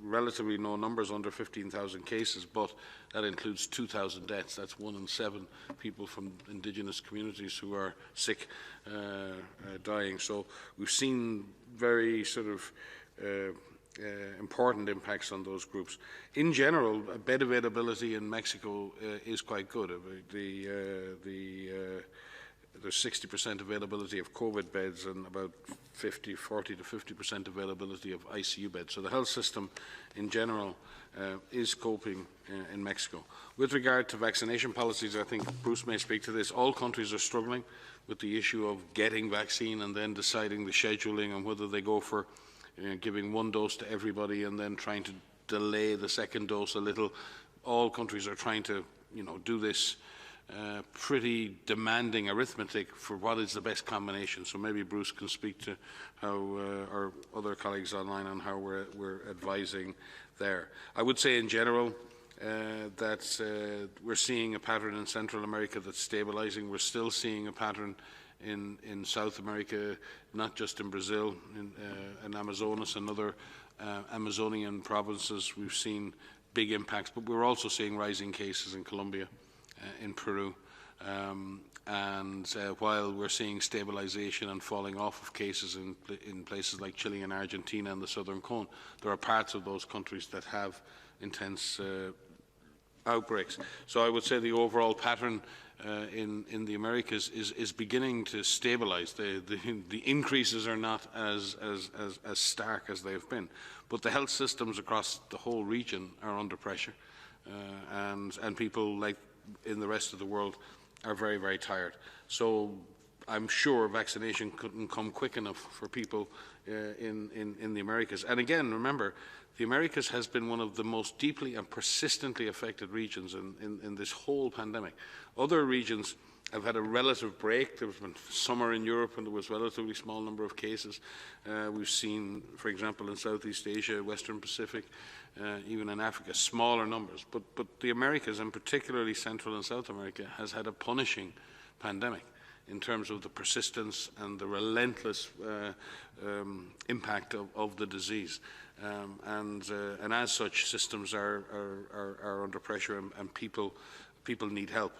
relatively low numbers, under 15,000 cases, but that includes 2,000 deaths. That's 1 in 7 people from indigenous communities who are sick, dying. So we've seen very sort of important impacts on those groups. In general, bed availability in Mexico is quite good. There's 60% availability of COVID beds and about 40 to 50% availability of ICU beds. So the health system in general is coping in Mexico. With regard to vaccination policies, I think Bruce may speak to this. All countries are struggling with the issue of getting vaccine and then deciding the scheduling and whether they go for giving 1 dose to everybody and then trying to delay the second dose a little. All countries are trying to, do this pretty demanding arithmetic for what is the best combination. So maybe Bruce can speak to how our other colleagues online on how we're advising there. I would say in general that we're seeing a pattern in Central America that's stabilizing. We're still seeing a pattern in South America, not just in Brazil, in Amazonas and other Amazonian provinces. We've seen big impacts, but we're also seeing rising cases in Colombia, in Peru, and while we're seeing stabilization and falling off of cases in places like Chile and Argentina and the Southern Cone, there are parts of those countries that have intense outbreaks. So I would say the overall pattern in the Americas is beginning to stabilize. The increases are not as stark as they've been, but the health systems across the whole region are under pressure, and people like in the rest of the world are very, very tired. So I'm sure vaccination couldn't come quick enough for people in the Americas. And again, remember, the Americas has been one of the most deeply and persistently affected regions in this whole pandemic. Other regions have had a relative break. There was been summer in Europe and there was a relatively small number of cases. We've seen, for example, in Southeast Asia, Western Pacific, even in Africa, smaller numbers. But the Americas, and particularly Central and South America, has had a punishing pandemic in terms of the persistence and the relentless impact of the disease. And as such, systems are under pressure and people need help.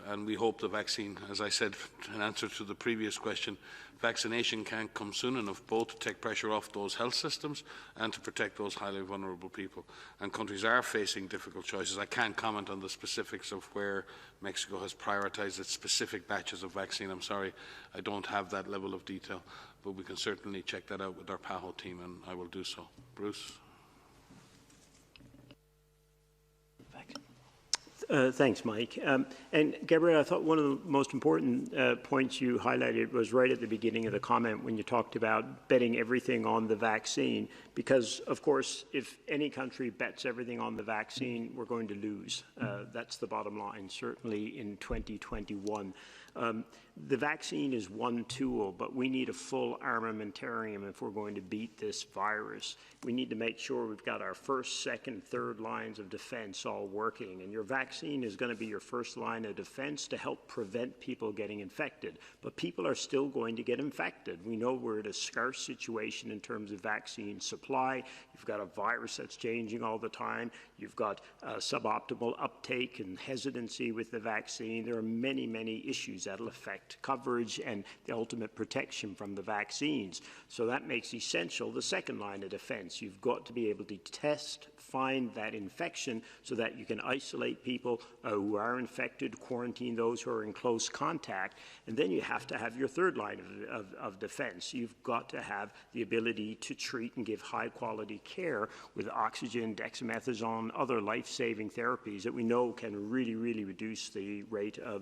And we hope the vaccine, as I said in answer to the previous question, vaccination can't come soon enough both to take pressure off those health systems and to protect those highly vulnerable people. And countries are facing difficult choices. I can't comment on the specifics of where Mexico has prioritized its specific batches of vaccine. I'm sorry, I don't have that level of detail, but we can certainly check that out with our PAHO team, and I will do so. Bruce? Thanks, Mike. And Gabrielle, I thought one of the most important points you highlighted was right at the beginning of the comment when you talked about betting everything on the vaccine, because, of course, if any country bets everything on the vaccine, we're going to lose. That's the bottom line, certainly in 2021. The vaccine is one tool, but we need a full armamentarium if we're going to beat this virus. We need to make sure we've got our first, second, third lines of defense all working. And your vaccine is going to be your first line of defense to help prevent people getting infected. But people are still going to get infected. We know we're at a scarce situation in terms of vaccine supply. You've got a virus that's changing all the time. You've got suboptimal uptake and hesitancy with the vaccine. There are many, many issues that'll affect coverage and the ultimate protection from the vaccines. So that makes essential the second line of defense. You've got to be able to test, find that infection so that you can isolate people who are infected, quarantine those who are in close contact, and then you have to have your third line of defense. You've got to have the ability to treat and give high-quality care with oxygen, dexamethasone, other life-saving therapies that we know can really, really reduce the rate of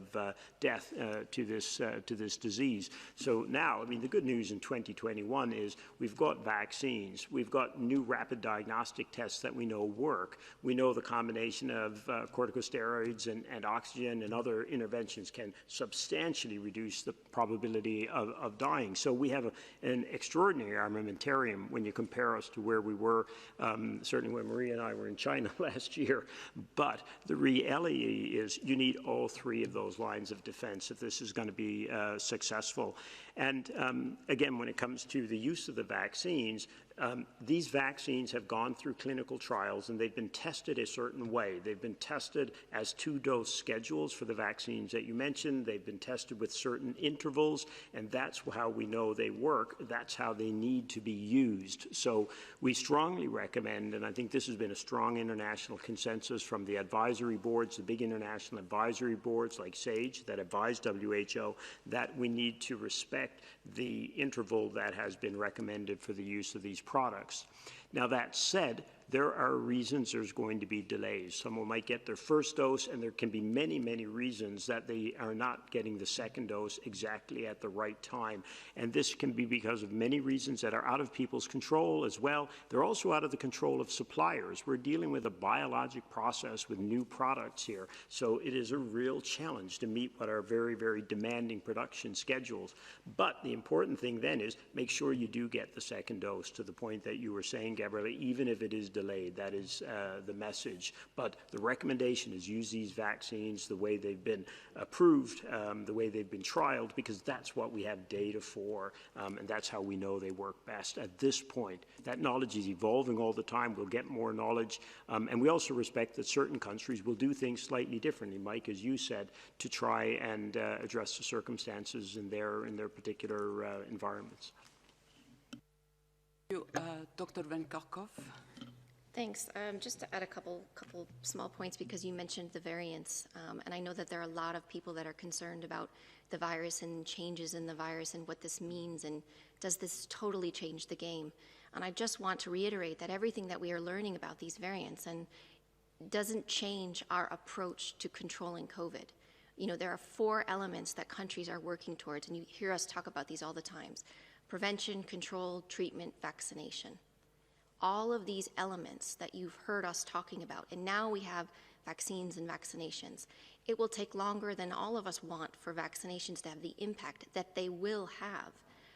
death to this disease. So now, I mean, the good news in 2021 is we've got vaccines. We've got new rapid diagnostic tests that we know work. We know the combination of corticosteroids and oxygen and other interventions can substantially reduce the probability of dying. So we have an extraordinary armamentarium when you compare us us to where we were, certainly when Maria and I were in China last year. But the reality is you need all three of those lines of defense if this is going to be successful. And again, when it comes to the use of the vaccines, these vaccines have gone through clinical trials and they've been tested a certain way. They've been tested as 2-dose schedules for the vaccines that you mentioned. They've been tested with certain intervals, and that's how we know they work. That's how they need to be used. So we strongly recommend, and I think this has been a strong international consensus from the advisory boards, the big international advisory boards like SAGE that advise WHO, that we need to respect the interval that has been recommended for the use of these products. Now, that said, there are reasons there's going to be delays. Someone might get their first dose, and there can be many, many reasons that they are not getting the second dose exactly at the right time. And this can be because of many reasons that are out of people's control as well. They're also out of the control of suppliers. We're dealing with a biologic process with new products here. So it is a real challenge to meet what are very, very demanding production schedules. But the important thing then is make sure you do get the second dose, to the point that you were saying, Gabrielle, even if it is delayed. That is the message. But the recommendation is use these vaccines the way they've been approved, the way they've been trialed, because that's what we have data for, and that's how we know they work best at this point. That knowledge is evolving all the time. We'll get more knowledge. And we also respect that certain countries will do things slightly differently, Mike, as you said, to try and address the circumstances in their particular environments. Dr. Van Kerkhove. Thanks. Just to add a couple small points, because you mentioned the variants, and I know that there are a lot of people that are concerned about the virus and changes in the virus and what this means, and does this totally change the game? And I just want to reiterate that everything that we are learning about these variants and doesn't change our approach to controlling COVID. You know, there are 4 elements that countries are working towards, and you hear us talk about these all the times: prevention, control, treatment, vaccination. All of these elements that you've heard us talking about, and now we have vaccines and vaccinations. It will take longer than all of us want for vaccinations to have the impact that they will have,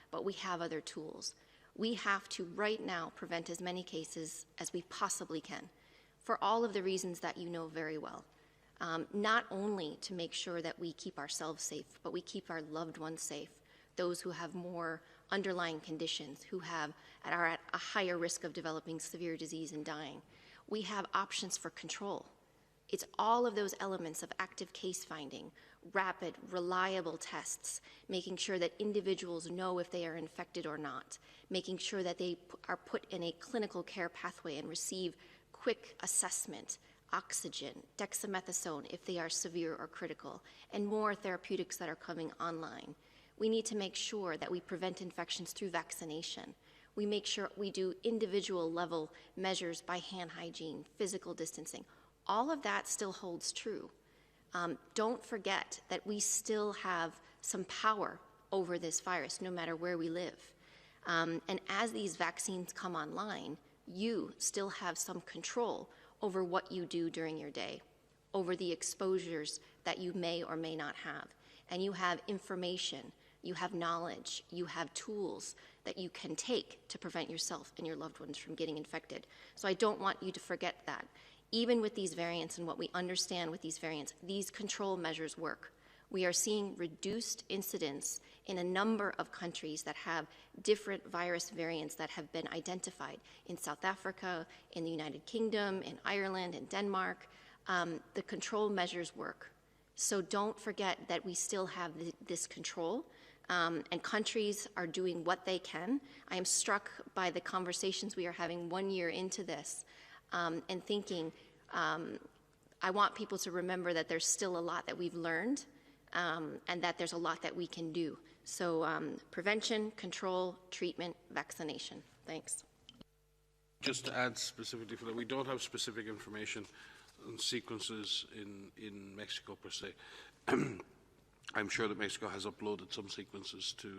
but we have other tools. We have to right now prevent as many cases as we possibly can, for all of the reasons that you know very well. Not only to make sure that we keep ourselves safe, but we keep our loved ones safe, those who have more underlying conditions, who are at a higher risk of developing severe disease and dying. We have options for control. It's all of those elements of active case finding, rapid, reliable tests, making sure that individuals know if they are infected or not, making sure that they are put in a clinical care pathway and receive quick assessment, oxygen, dexamethasone if they are severe or critical, and more therapeutics that are coming online. We need to make sure that we prevent infections through vaccination. We make sure we do individual level measures by hand hygiene, physical distancing. All of that still holds true. Don't forget that we still have some power over this virus, no matter where we live. And as these vaccines come online, you still have some control over what you do during your day, over the exposures that you may or may not have. And you have information, you have knowledge, you have tools that you can take to prevent yourself and your loved ones from getting infected. So I don't want you to forget that. Even with these variants and what we understand with these variants, these control measures work. We are seeing reduced incidence in a number of countries that have different virus variants that have been identified. In South Africa, in the United Kingdom, in Ireland, in Denmark. The control measures work. So don't forget that we still have this control, and countries are doing what they can. I am struck by the conversations we are having 1 year into this, and thinking, I want people to remember that there's still a lot that we've learned, and that there's a lot that we can do. So prevention, control, treatment, vaccination. Thanks. Just to add specifically for that, we don't have specific information on sequences in Mexico per se. I'm sure that Mexico has uploaded some sequences to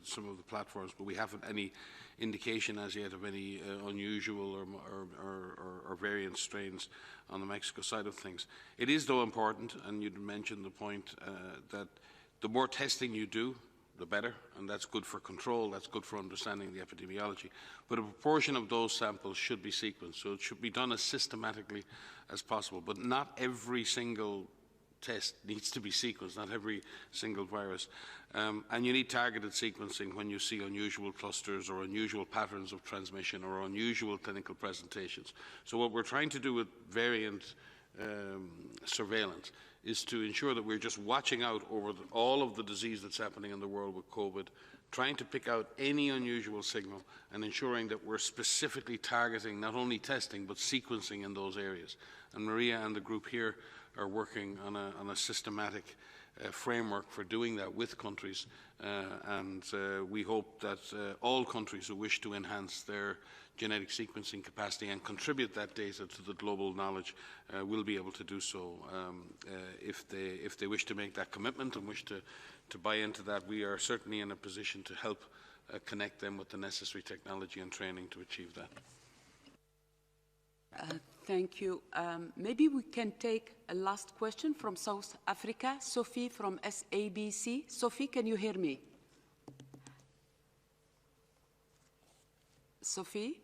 some of the platforms, but we haven't any indication as yet of any unusual or variant strains on the Mexico side of things. It is, though, important, and you mentioned the point that the more testing you do, the better, and that's good for control, that's good for understanding the epidemiology. But a proportion of those samples should be sequenced, so it should be done as systematically as possible. But not every single test needs to be sequenced, not every single virus. And you need targeted sequencing when you see unusual clusters or unusual patterns of transmission or unusual clinical presentations. So what we're trying to do with variant surveillance is to ensure that we're just watching out over all of the disease that's happening in the world with COVID, trying to pick out any unusual signal and ensuring that we're specifically targeting not only testing but sequencing in those areas. And Maria and the group here are working on a systematic framework for doing that with countries, and we hope that all countries who wish to enhance their genetic sequencing capacity and contribute that data to the global knowledge will be able to do so. If they wish to make that commitment and wish to buy into that, we are certainly in a position to help connect them with the necessary technology and training to achieve that. Thank you. Maybe we can take a last question from South Africa. Sophie from SABC. Sophie, can you hear me? Sophie?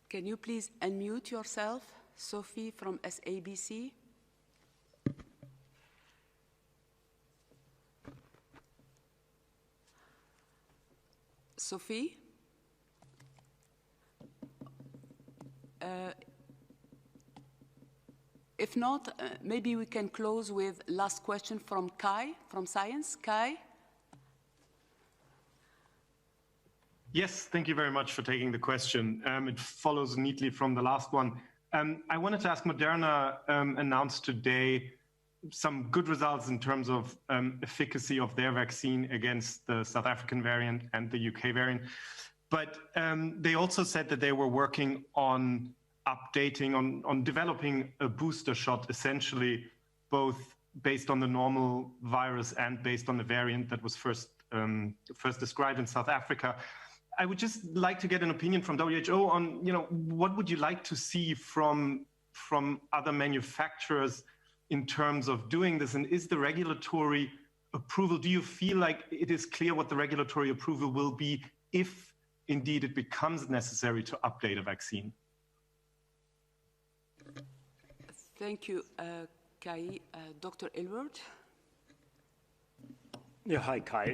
Can you please unmute yourself? Sophie from SABC. Sophie? If not, maybe we can close with last question from Kai, from Science. Kai? Yes, thank you very much for taking the question. It follows neatly from the last one. I wanted to ask, Moderna announced today some good results in terms of efficacy of their vaccine against the South African variant and the UK variant. But they also said that they were working on updating, on developing a booster shot, essentially both based on the normal virus and based on the variant that was first described in South Africa. I would just like to get an opinion from WHO on, what would you like to see from other manufacturers in terms of doing this? And is the regulatory approval, do you feel like it is clear what the regulatory approval will be if indeed it becomes necessary to update a vaccine? Thank you, Kai. Dr. Aylward? Yeah, hi, Kai.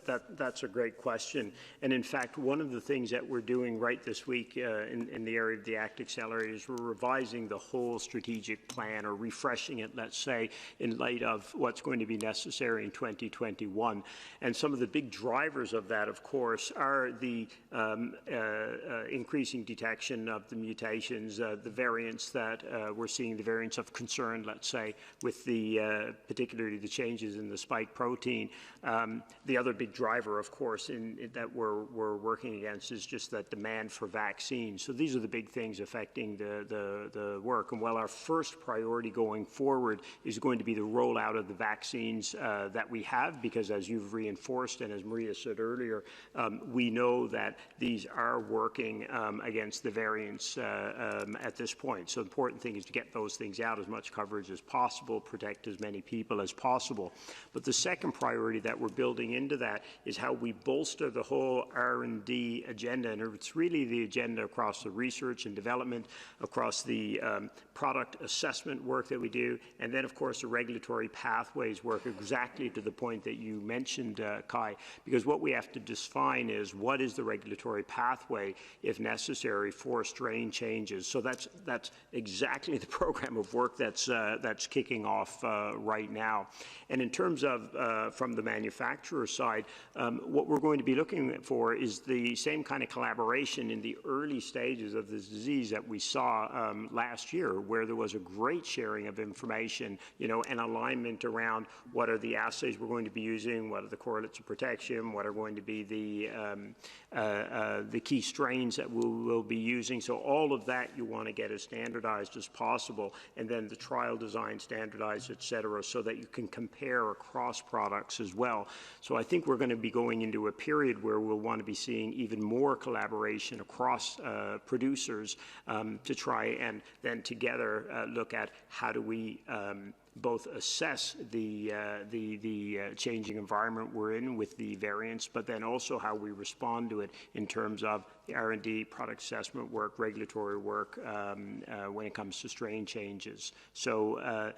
That's a great question. And in fact, one of the things that we're doing right this week in the area of the ACT Accelerator is we're revising the whole strategic plan, or refreshing it, let's say, in light of what's going to be necessary in 2021. And some of the big drivers of that, of course, are the increasing detection of the mutations, the variants that we're seeing, the variants of concern, let's say, with the particularly the changes in the spike protein. The other big driver, of course, that we're working against is just that demand for vaccines. So these are the big things affecting the work. And while our first priority going forward is going to be the rollout of the vaccines that we have, because as you've reinforced and as Maria said earlier, we know that these are working against the variants at this point. So the important thing is to get those things out, as much coverage as possible, protect as many people as possible. But the second priority that we're building into that is how we bolster the whole R&D agenda. And it's really the agenda across the research and development, across the product assessment work that we do, and then, of course, the regulatory pathways work, exactly to the point that you mentioned, Kai, because what we have to define is what is the regulatory pathway, if necessary, for strain changes. So that's exactly the program of work that's kicking off right now. And in terms of from the manufacturer side, what we're going to be looking for is the same kind of collaboration in the early stages of this disease that we saw last year, where there was a great sharing of information, and alignment around what are the assays we're going to be using, what are the correlates of protection, what are going to be the key strains that we'll be using. So all of that you want to get as standardized as possible, and then the trial design standardized, et cetera, so that you can compare across products as well. So I think we're going to be going into a period where we'll want to be seeing even more collaboration across producers to try and then together look at how do we both assess the changing environment we're in with the variants, but then also how we respond to it in terms of the R&D, product assessment work, regulatory work when it comes to strain changes. So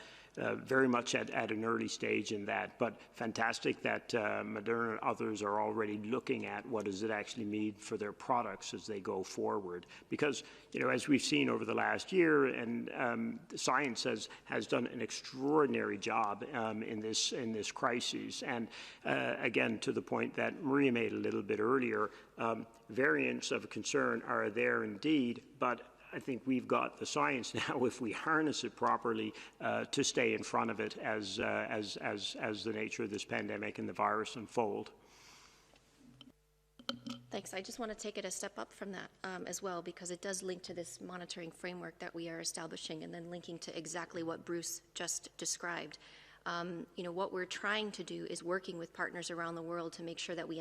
very much at an early stage in that, but fantastic that Moderna and others are already looking at what does it actually mean for their products as they go forward. Because, you know, as we've seen over the last year, and science has done an extraordinary job in this crisis. And again, to the point that Maria made a little bit earlier, variants of concern are there indeed, but I think we've got the science now, if we harness it properly, to stay in front of it as the nature of this pandemic and the virus unfold. Thanks. I just want to take it a step up from that as well, because it does link to this monitoring framework that we are establishing, and then linking to exactly what Bruce just described. You know, what we're trying to do is working with partners around the world to make sure that we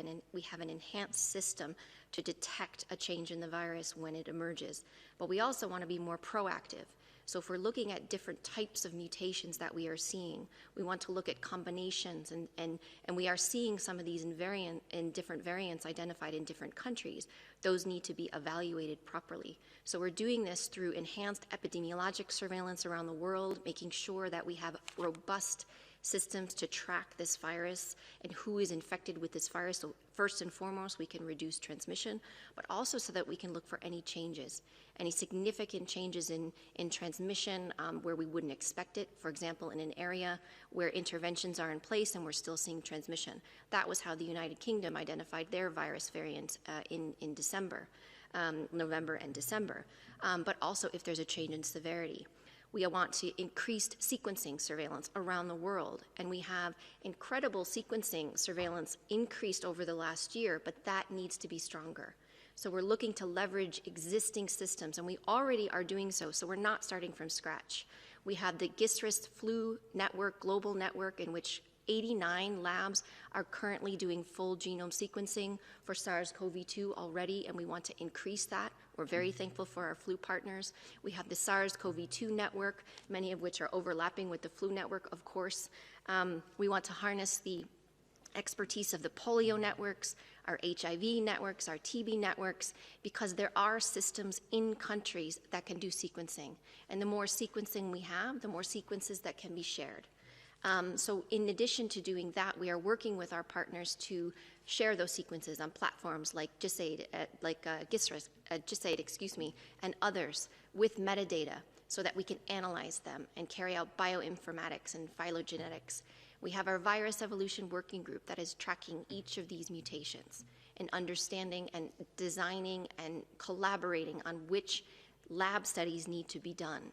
have an enhanced system to detect a change in the virus when it emerges. But we also want to be more proactive. So if we're looking at different types of mutations that we are seeing, we want to look at combinations, and we are seeing some of these in different variants identified in different countries. Those need to be evaluated properly. So we're doing this through enhanced epidemiologic surveillance around the world, making sure that we have robust systems to track this virus and who is infected with this virus. So first and foremost, we can reduce transmission, but also so that we can look for any changes, any significant changes in transmission where we wouldn't expect it. For example, in an area where interventions are in place and we're still seeing transmission. That was how the United Kingdom identified their virus variant in December, November and December. But also if there's a change in severity. We want to increase sequencing surveillance around the world, and we have incredible sequencing surveillance increased over the last year, but that needs to be stronger. So we're looking to leverage existing systems, and we already are doing so we're not starting from scratch. We have the GISRIS flu network, global network, in which 89 labs are currently doing full genome sequencing for SARS-CoV-2 already, and we want to increase that. We're very thankful for our flu partners. We have the SARS-CoV-2 network, many of which are overlapping with the flu network, of course. We want to harness the expertise of the polio networks, our HIV networks, our TB networks, because there are systems in countries that can do sequencing. And the more sequencing we have, the more sequences that can be shared. So in addition to doing that, we are working with our partners to share those sequences on platforms like GISAID, and others with metadata so that we can analyze them and carry out bioinformatics and phylogenetics. We have our virus evolution working group that is tracking each of these mutations and understanding and designing and collaborating on which lab studies need to be done.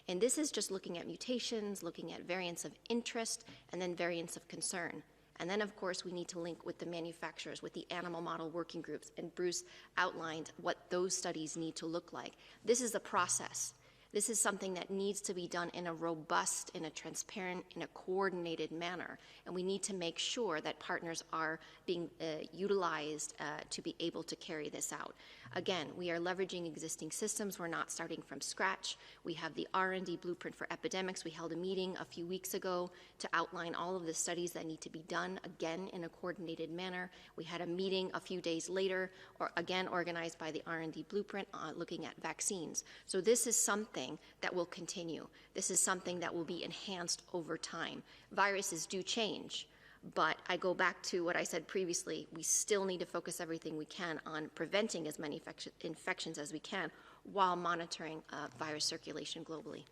And this is just looking at mutations, looking at variants of interest, and then variants of concern. And then, of course, we need to link with the manufacturers, with the animal model working groups. And Bruce outlined what those studies need to look like. This is a process. This is something that needs to be done in a robust, in a transparent, in a coordinated manner. And we need to make sure that partners are being utilized to be able to carry this out. Again, we are leveraging existing systems. We're not starting from scratch. We have the R&D blueprint for epidemics. We held a meeting a few weeks ago to outline all of the studies that need to be done, again, in a coordinated manner. We had a meeting a few days later, again, organized by the R&D blueprint, looking at vaccines. So this is something that will continue. This is something that will be enhanced over time. Viruses do change. But I go back to what I said previously, we still need to focus everything we can on preventing as many infections as we can while monitoring virus circulation globally.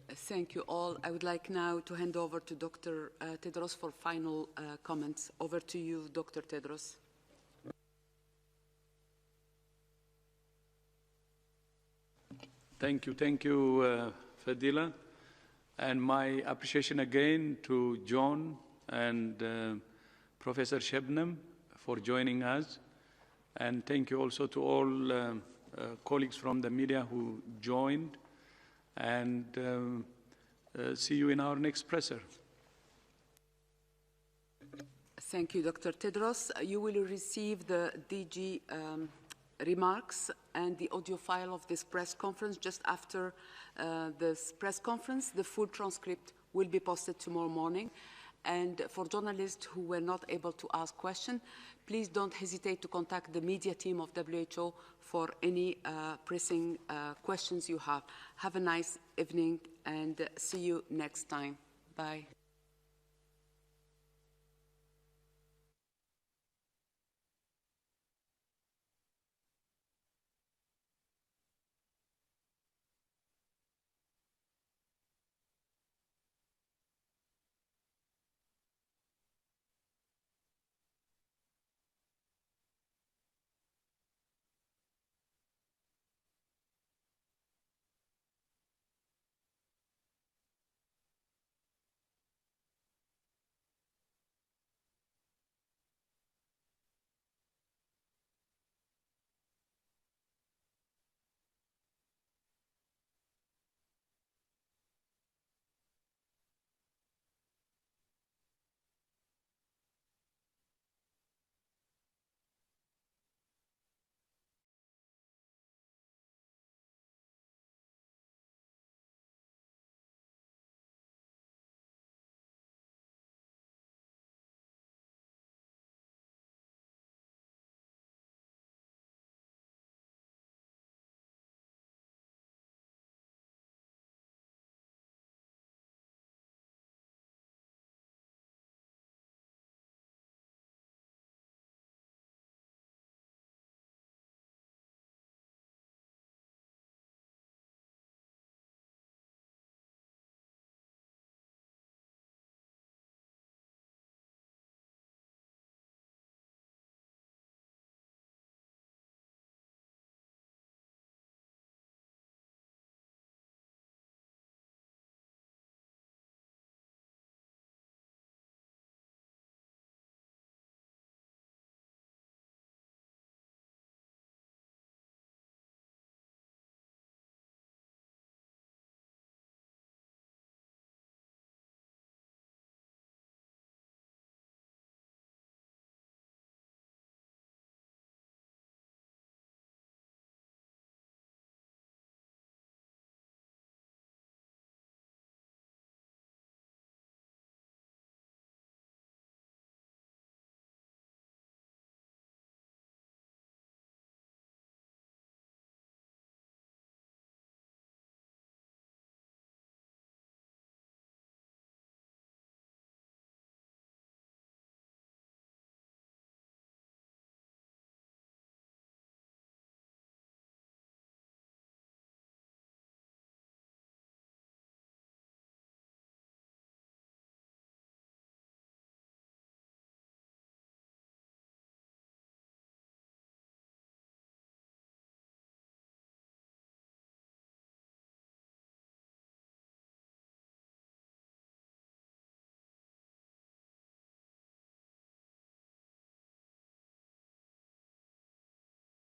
Thank you all. I would like now to hand over to Dr. Tedros for final comments. Over to you, Dr. Tedros. Thank you, Fadila. And my appreciation again to John and Professor Shebnem for joining us. And thank you also to all colleagues from the media who joined. And see you in our next presser. Thank you, Dr. Tedros. You will receive the DG remarks and the audio file of this press conference just after this press conference. The full transcript will be posted tomorrow morning. And for journalists who were not able to ask questions, please don't hesitate to contact the media team of WHO for any pressing questions you have. Have a nice evening and see you next time. Bye.